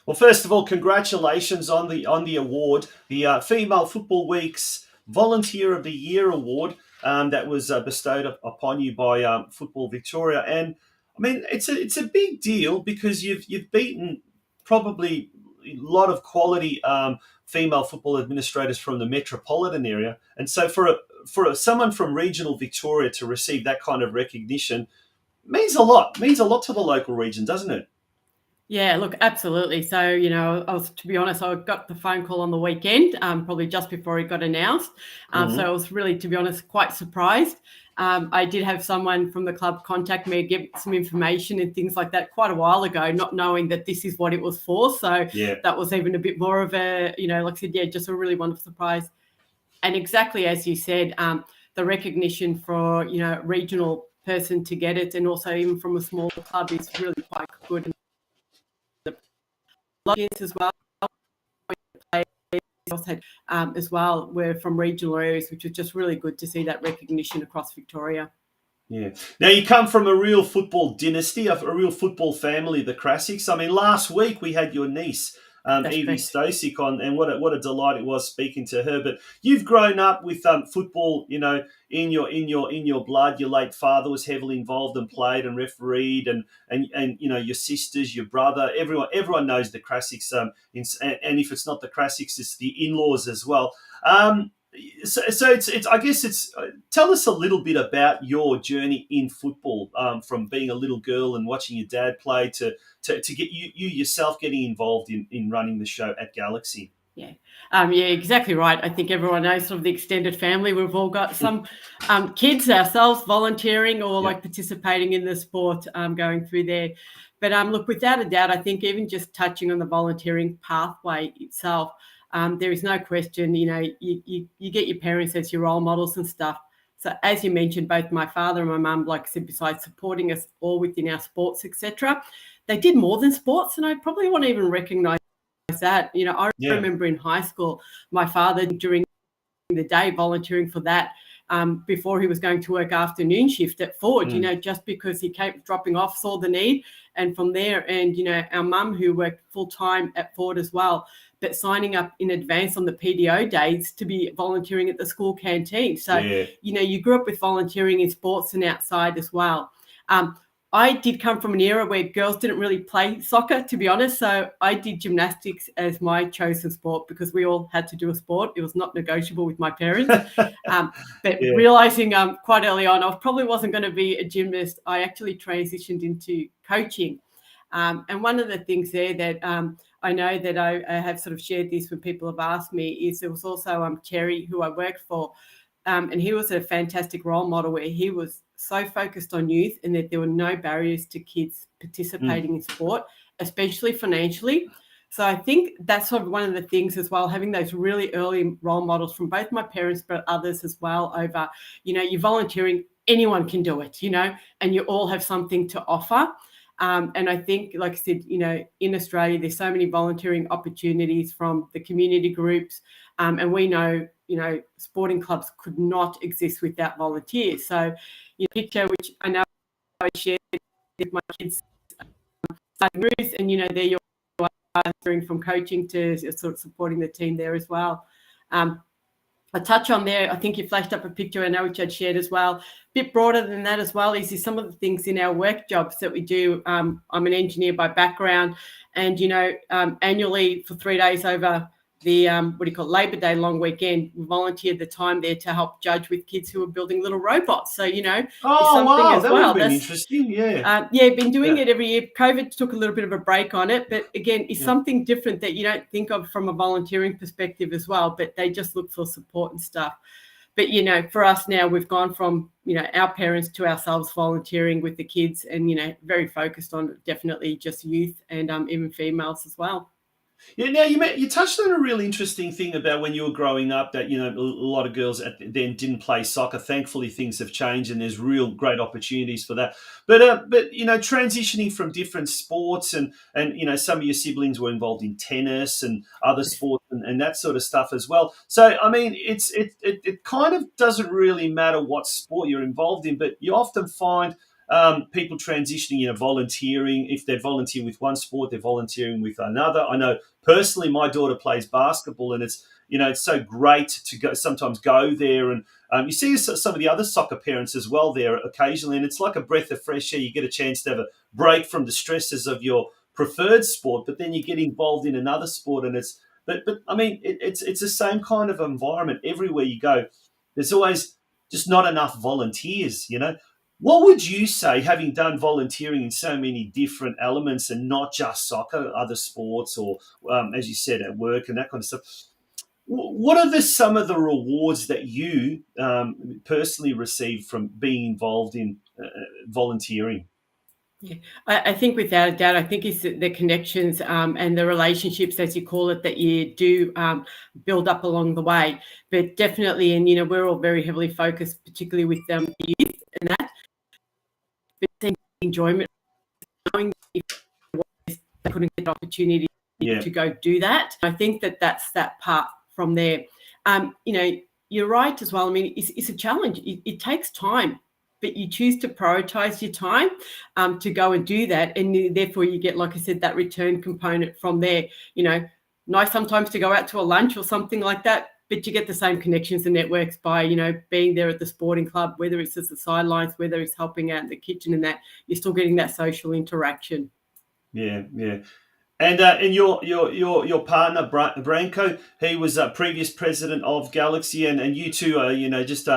Well, first of all, congratulations on the award, the Female Football Week's Volunteer of the Year award. That was bestowed upon you by Football Victoria, and I mean it's a big deal because you've beaten probably a lot of quality female football administrators from the metropolitan area, and so for someone from regional Victoria to receive that kind of recognition means a lot to the local region, doesn't it? Yeah, look, absolutely. So, to be honest, I got the phone call on the weekend, probably just before it got announced. So I was really, to be honest, quite surprised. I did have someone from the club contact me, give some information and things like that quite a while ago, not knowing that this is what it was for. So that was even a bit more of a, like I said, just a really wonderful surprise. And exactly as you said, the recognition for, regional person to get it, and also even from a small club, is really quite good. As well, as well, we're from regional areas, which was just really good to see that recognition across Victoria. Yeah. Now, you come from a real football dynasty, a real football family, the Krasics. I mean, last week we had your niece, Evie Stosic, on, and what a delight it was speaking to her. But you've grown up with football, in your blood. Your late father was heavily involved and played and refereed, and your sisters, your brother, everyone knows the Krasics. And if it's not the Krasics, it's the in-laws as well. So it's I guess it's tell us a little bit about your journey in football, from being a little girl and watching your dad play to get you yourself getting involved in running the show at Galaxy. Yeah, exactly right. I think everyone knows sort of the extended family. We've all got some kids ourselves volunteering or like participating in the sport, going through there. But look, without a doubt, I think even just touching on the volunteering pathway itself, there is no question, you get your parents as your role models and stuff. So as you mentioned, both my father and my mum, like I said, besides supporting us all within our sports, etc., they did more than sports. And I probably want to even recognise that. I remember in high school, my father during the day volunteering for that, before he was going to work afternoon shift at Ford, just because he kept dropping off, saw the need. And from there, and, our mum, who worked full-time at Ford as well, but signing up in advance on the PDO days to be volunteering at the school canteen. So, you grew up with volunteering in sports and outside as well. I did come from an era where girls didn't really play soccer, to be honest. So I did gymnastics as my chosen sport because we all had to do a sport. It was not negotiable with my parents. But realizing quite early on, I probably wasn't going to be a gymnast. I actually transitioned into coaching. And one of the things there that I know that I have sort of shared this when people have asked me is there was also Terry, who I worked for. And he was a fantastic role model where he was so focused on youth and that there were no barriers to kids participating in sport, especially financially. So I think that's sort of one of the things as well, having those really early role models from both my parents, but others as well over, you're volunteering, anyone can do it, and you all have something to offer. And I think, like I said, in Australia, there's so many volunteering opportunities from the community groups. And we know, sporting clubs could not exist without volunteers. So your picture, which I know I shared with my kids moves, and there you are from coaching to sort of supporting the team there as well. I touch on there, I think you flashed up a picture, I know which I'd shared as well. A bit broader than that as well is some of the things in our work jobs that we do. I'm an engineer by background, and annually for 3 days over the Labor Day long weekend, we volunteered the time there to help judge with kids who are building little robots. So it's something wow, as that well. would have been interesting. Yeah, been doing it every year. COVID took a little bit of a break on it, but again, it's something different that you don't think of from a volunteering perspective as well. But they just look for support and stuff. But for us now, we've gone from our parents to ourselves volunteering with the kids, and very focused on definitely just youth and even females as well. Yeah. Now you touched on a really interesting thing about when you were growing up that a lot of girls then didn't play soccer. Thankfully, things have changed and there's real great opportunities for that. But transitioning from different sports and some of your siblings were involved in tennis and other sports and that sort of stuff as well. So I mean, it kind of doesn't really matter what sport you're involved in, but you often find people transitioning, volunteering. If they're volunteering with one sport, they're volunteering with another. I know personally, my daughter plays basketball, and it's so great to sometimes go there, and you see some of the other soccer parents as well there occasionally, and it's like a breath of fresh air. You get a chance to have a break from the stresses of your preferred sport, but then you get involved in another sport, and but I mean, it's the same kind of environment everywhere you go. There's always just not enough volunteers, What would you say, having done volunteering in so many different elements and not just soccer, other sports or, as you said, at work and that kind of stuff, what are some of the rewards that you personally receive from being involved in volunteering? Yeah, I think without a doubt, I think it's the connections and the relationships, as you call it, that you do build up along the way. But definitely, and we're all very heavily focused, particularly with youth and that. But enjoyment, knowing if they couldn't get an opportunity to go do that. I think that's that part from there. You're right as well. I mean, it's a challenge. It takes time, but you choose to prioritize your time to go and do that. And therefore you get, like I said, that return component from there. Nice sometimes to go out to a lunch or something like that, but you get the same connections and networks by, being there at the sporting club, whether it's at the sidelines, whether it's helping out in the kitchen and that, you're still getting that social interaction. Yeah. And your partner Branko, he was a previous president of Galaxy, and you two are just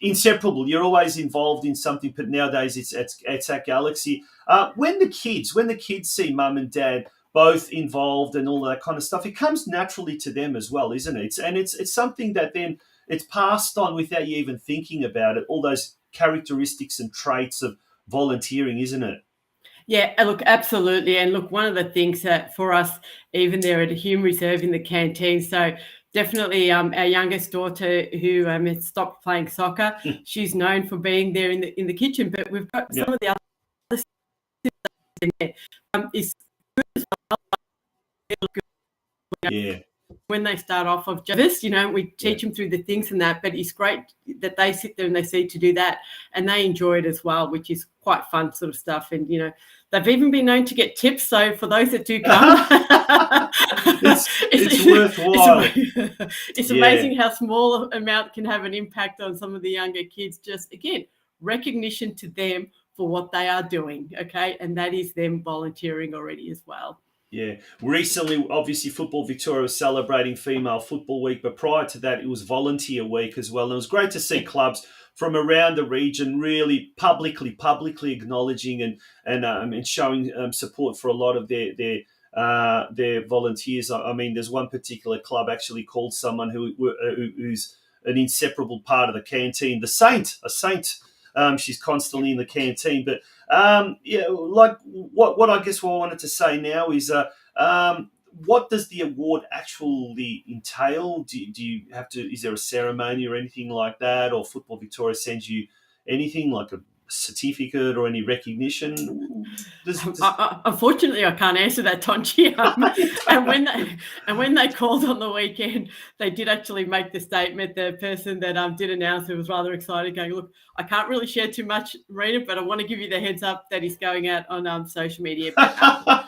inseparable. You're always involved in something, but nowadays it's at Galaxy. When the kids see mum and dad both involved and all that kind of stuff, it comes naturally to them as well, isn't it? It's something that then it's passed on without you even thinking about it. All those characteristics and traits of volunteering, isn't it? Yeah, look, absolutely. And look, one of the things that for us, even there at a Hume Reserve in the canteen, so definitely our youngest daughter who has stopped playing soccer, she's known for being there in the kitchen, but we've got some of the other in there. It's good as well. Yeah. When they start off of just, we teach them through the things and that, but it's great that they sit there and they see to do that and they enjoy it as well, which is quite fun sort of stuff. And, they've even been known to get tips. So for those that do come, it's worthwhile. It's amazing how small amount can have an impact on some of the younger kids. Just, again, recognition to them for what they are doing, okay? And that is them volunteering already as well. Yeah. Recently, obviously, Football Victoria was celebrating Female Football Week, but prior to that, it was Volunteer Week as well. And it was great to see clubs from around the region really publicly acknowledging and showing support for a lot of their volunteers. I mean, there's one particular club actually called someone who's an inseparable part of the canteen, a saint. She's constantly in the canteen, but like what I guess what I wanted to say now is, what does the award actually entail? Do you have to? Is there a ceremony or anything like that, or Football Victoria sends you anything like a certificate or any recognition? Unfortunately, I can't answer that, Tonchi. And when they called on the weekend, they did actually make the statement. The person that did announce it was rather excited, going, "Look, I can't really share too much, Marina, but I want to give you the heads up that he's going out on social media." But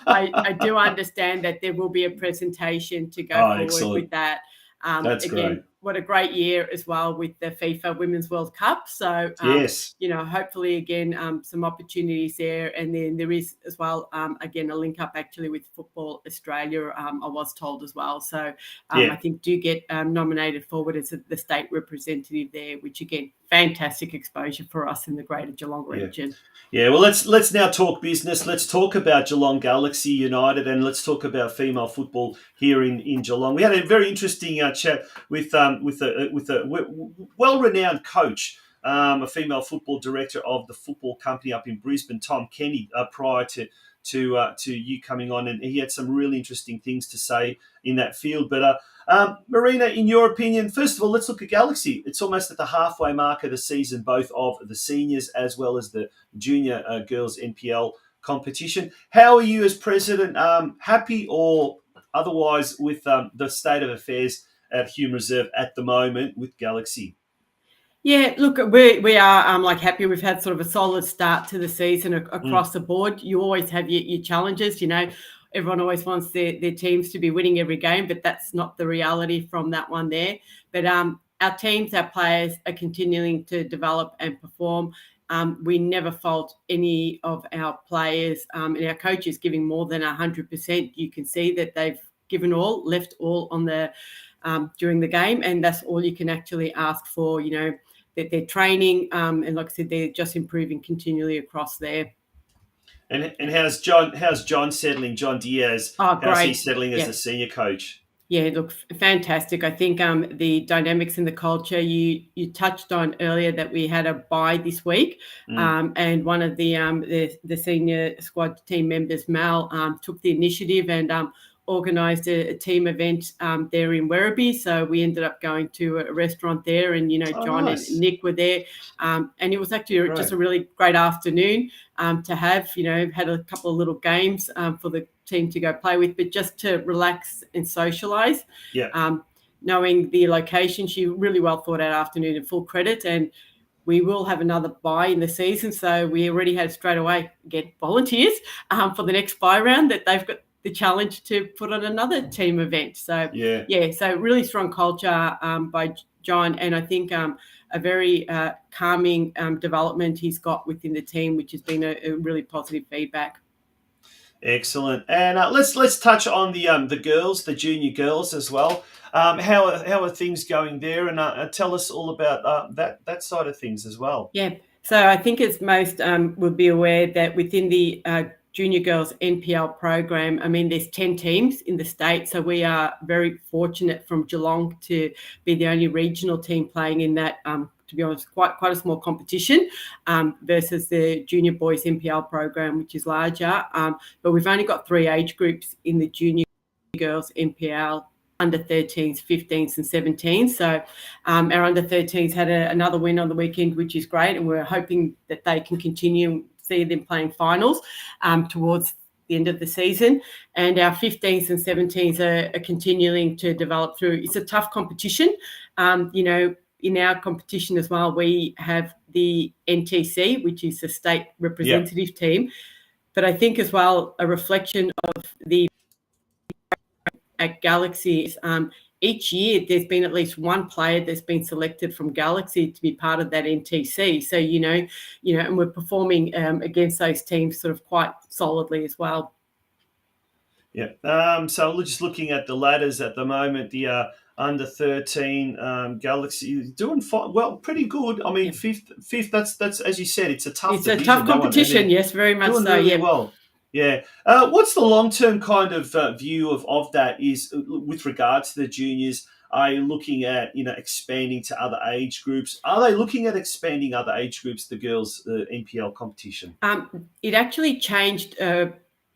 I do understand that there will be a presentation to go forward excellent. with that. That's again, great. What a great year as well with the FIFA Women's World Cup. So, Yes. Hopefully, again, some opportunities there. And then there is as well, again, a link up actually with Football Australia, I was told as well. So I think do get nominated forward as the state representative there, which, again, fantastic exposure for us in the greater Geelong region. Yeah, well, let's now talk business. Let's talk about Geelong Galaxy United, and let's talk about female football here in Geelong. We had a very interesting chat with a well-renowned coach, a female football director of the football company up in Brisbane, Tom Kenny, prior to you coming on, and he had some really interesting things to say in that field. But Marina, in your opinion, first of all, let's look at Galaxy. It's almost at the halfway mark of the season, both of the seniors as well as the junior girls NPL competition. How are you as president? Happy or otherwise with the state of affairs at Hume Reserve at the moment with Galaxy? Yeah, look, we are happy. We've had sort of a solid start to the season across the board. You always have your challenges, Everyone always wants their teams to be winning every game, but that's not the reality from that one there. But our teams, our players are continuing to develop and perform. We never fault any of our players and our coaches giving more than 100%. You can see that they've given all, left all on the during the game, and that's all you can actually ask for. That they're training, and like I said, they're just improving continually across there. And how's John settling? John Diaz, how's he settling as a senior coach? Yeah, look, fantastic. I think the dynamics and the culture you touched on earlier, that we had a bye this week, and one of the senior squad team members, Mal, took the initiative and organised a team event there in Werribee. So we ended up going to a restaurant there, and John and Nick were there, and it was actually just a really great afternoon to have. Had a couple of little games for the team to go play with, but just to relax and socialise. Knowing the location, she really well thought out afternoon, and full credit. And we will have another bye in the season, so we already had straight away get volunteers for the next bye round, that they've got the challenge to put on another team event. So so really strong culture by John, and I think a very calming development he's got within the team, which has been a really positive feedback. Excellent. And let's touch on the girls, the junior girls as well. How are things going there? And tell us all about that side of things as well. Yeah. So I think as most would be aware, that within the junior girls NPL program, there's 10 teams in the state. So we are very fortunate from Geelong to be the only regional team playing in that, to be honest, quite a small competition versus the junior boys NPL program, which is larger. But we've only got 3 age groups in the junior girls NPL: under 13s, 15s and 17s. So our under 13s had another win on the weekend, which is great. And we're hoping that they can continue, see them playing finals towards the end of the season. And our 15s and 17s are continuing to develop through. It's a tough competition. In our competition as well, we have the NTC, which is the state representative team. But I think as well, a reflection of the at Galaxy is each year there's been at least one player that's been selected from Galaxy to be part of that NTC. So, and we're performing against those teams sort of quite solidly as well. Yeah. So we're just looking at the ladders at the moment. The under 13 Galaxy doing fine, well, pretty good. Fifth. That's as you said, it's a tough. It's division, a tough competition. Yes, very much doing so. Really well. Yeah. What's the long-term kind of view of that is with regards to the juniors? Are you looking at expanding to other age groups? Are they looking at expanding other age groups? The girls' NPL competition. It actually changed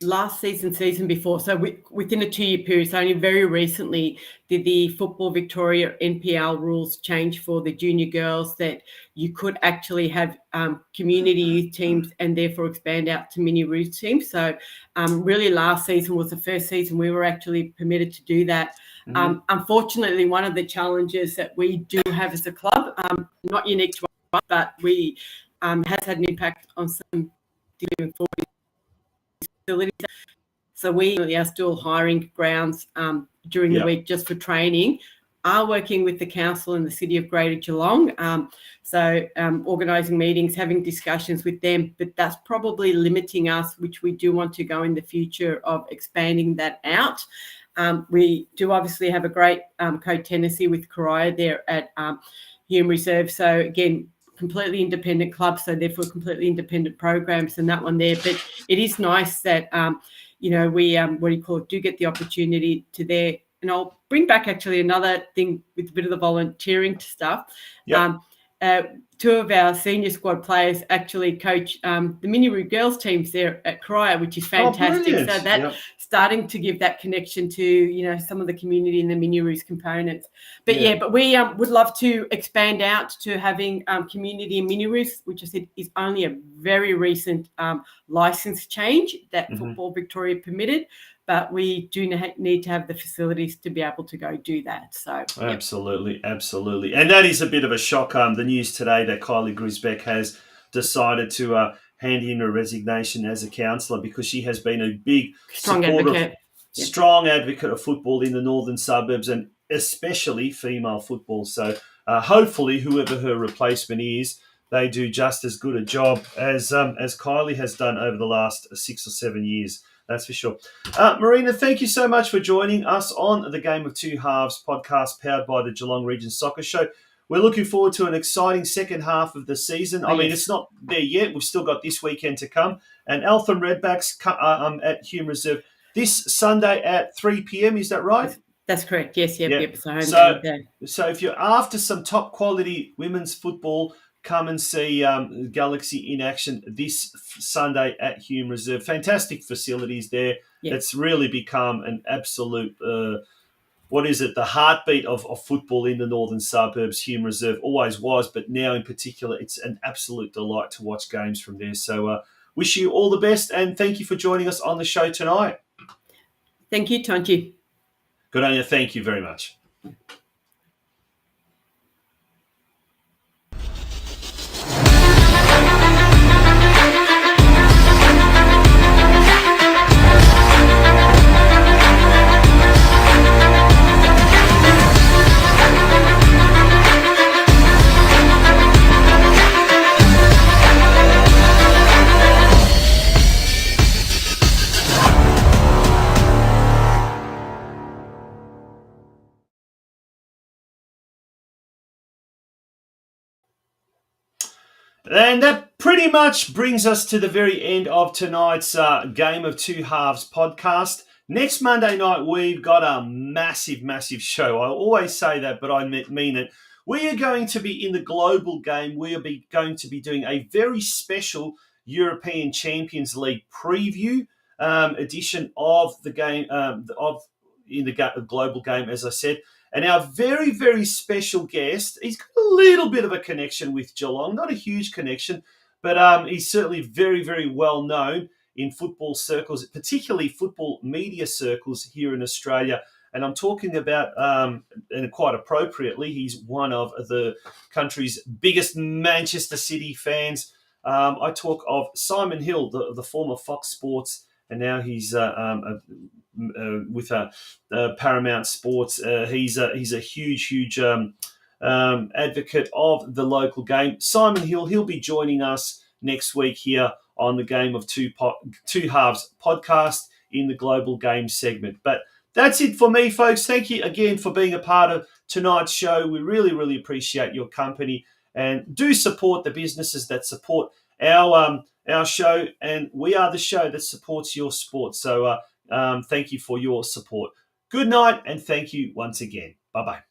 last season before, so within a 2-year period, so only very recently did the Football Victoria NPL rules change for the junior girls, that you could actually have community youth teams and therefore expand out to mini Roos teams. So really last season was the first season we were actually permitted to do that. Unfortunately, one of the challenges that we do have as a club, not unique to us, but we has had an impact on some facilities. So we are still hiring grounds during the week just for training, are working with the council in the city of Greater Geelong. Organising meetings, having discussions with them, but that's probably limiting us, which we do want to go in the future of expanding that out. We do obviously have a great co-tenancy with Karaya there at Hume Reserve. So again, completely independent club, so therefore completely independent programs and that one there. But it is nice that, we do get the opportunity to there. And I'll bring back actually another thing with a bit of the volunteering stuff. Two of our senior squad players actually coach the Miniroo girls teams there at Cryer, which is fantastic. So that starting to give that connection to, some of the community and the Miniroos components. But but we would love to expand out to having community in Miniroos, which I said is only a very recent license change that Football Victoria permitted. But we do need to have the facilities to be able to go do that. So absolutely. And that is a bit of a shock. The news today that Kylie Grisbeck has decided to hand in her resignation as a councillor, because she has been a big strong advocate of football in the northern suburbs, and especially female football. So hopefully whoever her replacement is, they do just as good a job as Kylie has done over the last 6 or 7 years. That's for sure. Marina, thank you so much for joining us on the Game of Two Halves podcast powered by the Geelong Region Soccer Show. We're looking forward to an exciting second half of the season. I mean, it's not there yet. We've still got this weekend to come. And Eltham Redbacks at Hume Reserve this Sunday at 3 p.m. Is that right? That's correct. Yes, yep. So if you're after some top quality women's football, come and see Galaxy in action this Sunday at Hume Reserve. Fantastic facilities there. Yep. It's really become an absolute, the heartbeat of football in the northern suburbs. Hume Reserve always was, but now in particular, it's an absolute delight to watch games from there. So wish you all the best, and thank you for joining us on the show tonight. Thank you, Tonji. Good on you. Thank you very much. And that pretty much brings us to the very end of tonight's Game of Two Halves podcast. Next Monday night, we've got a massive, massive show. I always say that, but I mean it. We are going to be in the global game. We are going to be doing a very special European Champions League preview edition of the game, in the global game, as I said. And our very, very special guest, he's got a little bit of a connection with Geelong, not a huge connection, but he's certainly very, very well known in football circles, particularly football media circles here in Australia. And I'm talking about, and quite appropriately, he's one of the country's biggest Manchester City fans. I talk of Simon Hill, the former Fox Sports, and now he's with Paramount Sports. He's a huge advocate of the local game. Simon Hill, he'll be joining us next week here on the Game of Two Halves podcast in the Global Game segment. But that's it for me, folks. Thank you again for being a part of tonight's show. We really, really appreciate your company, and do support the businesses that support our show, and we are the show that supports your sport. So thank you for your support. Good night, and thank you once again. Bye-bye.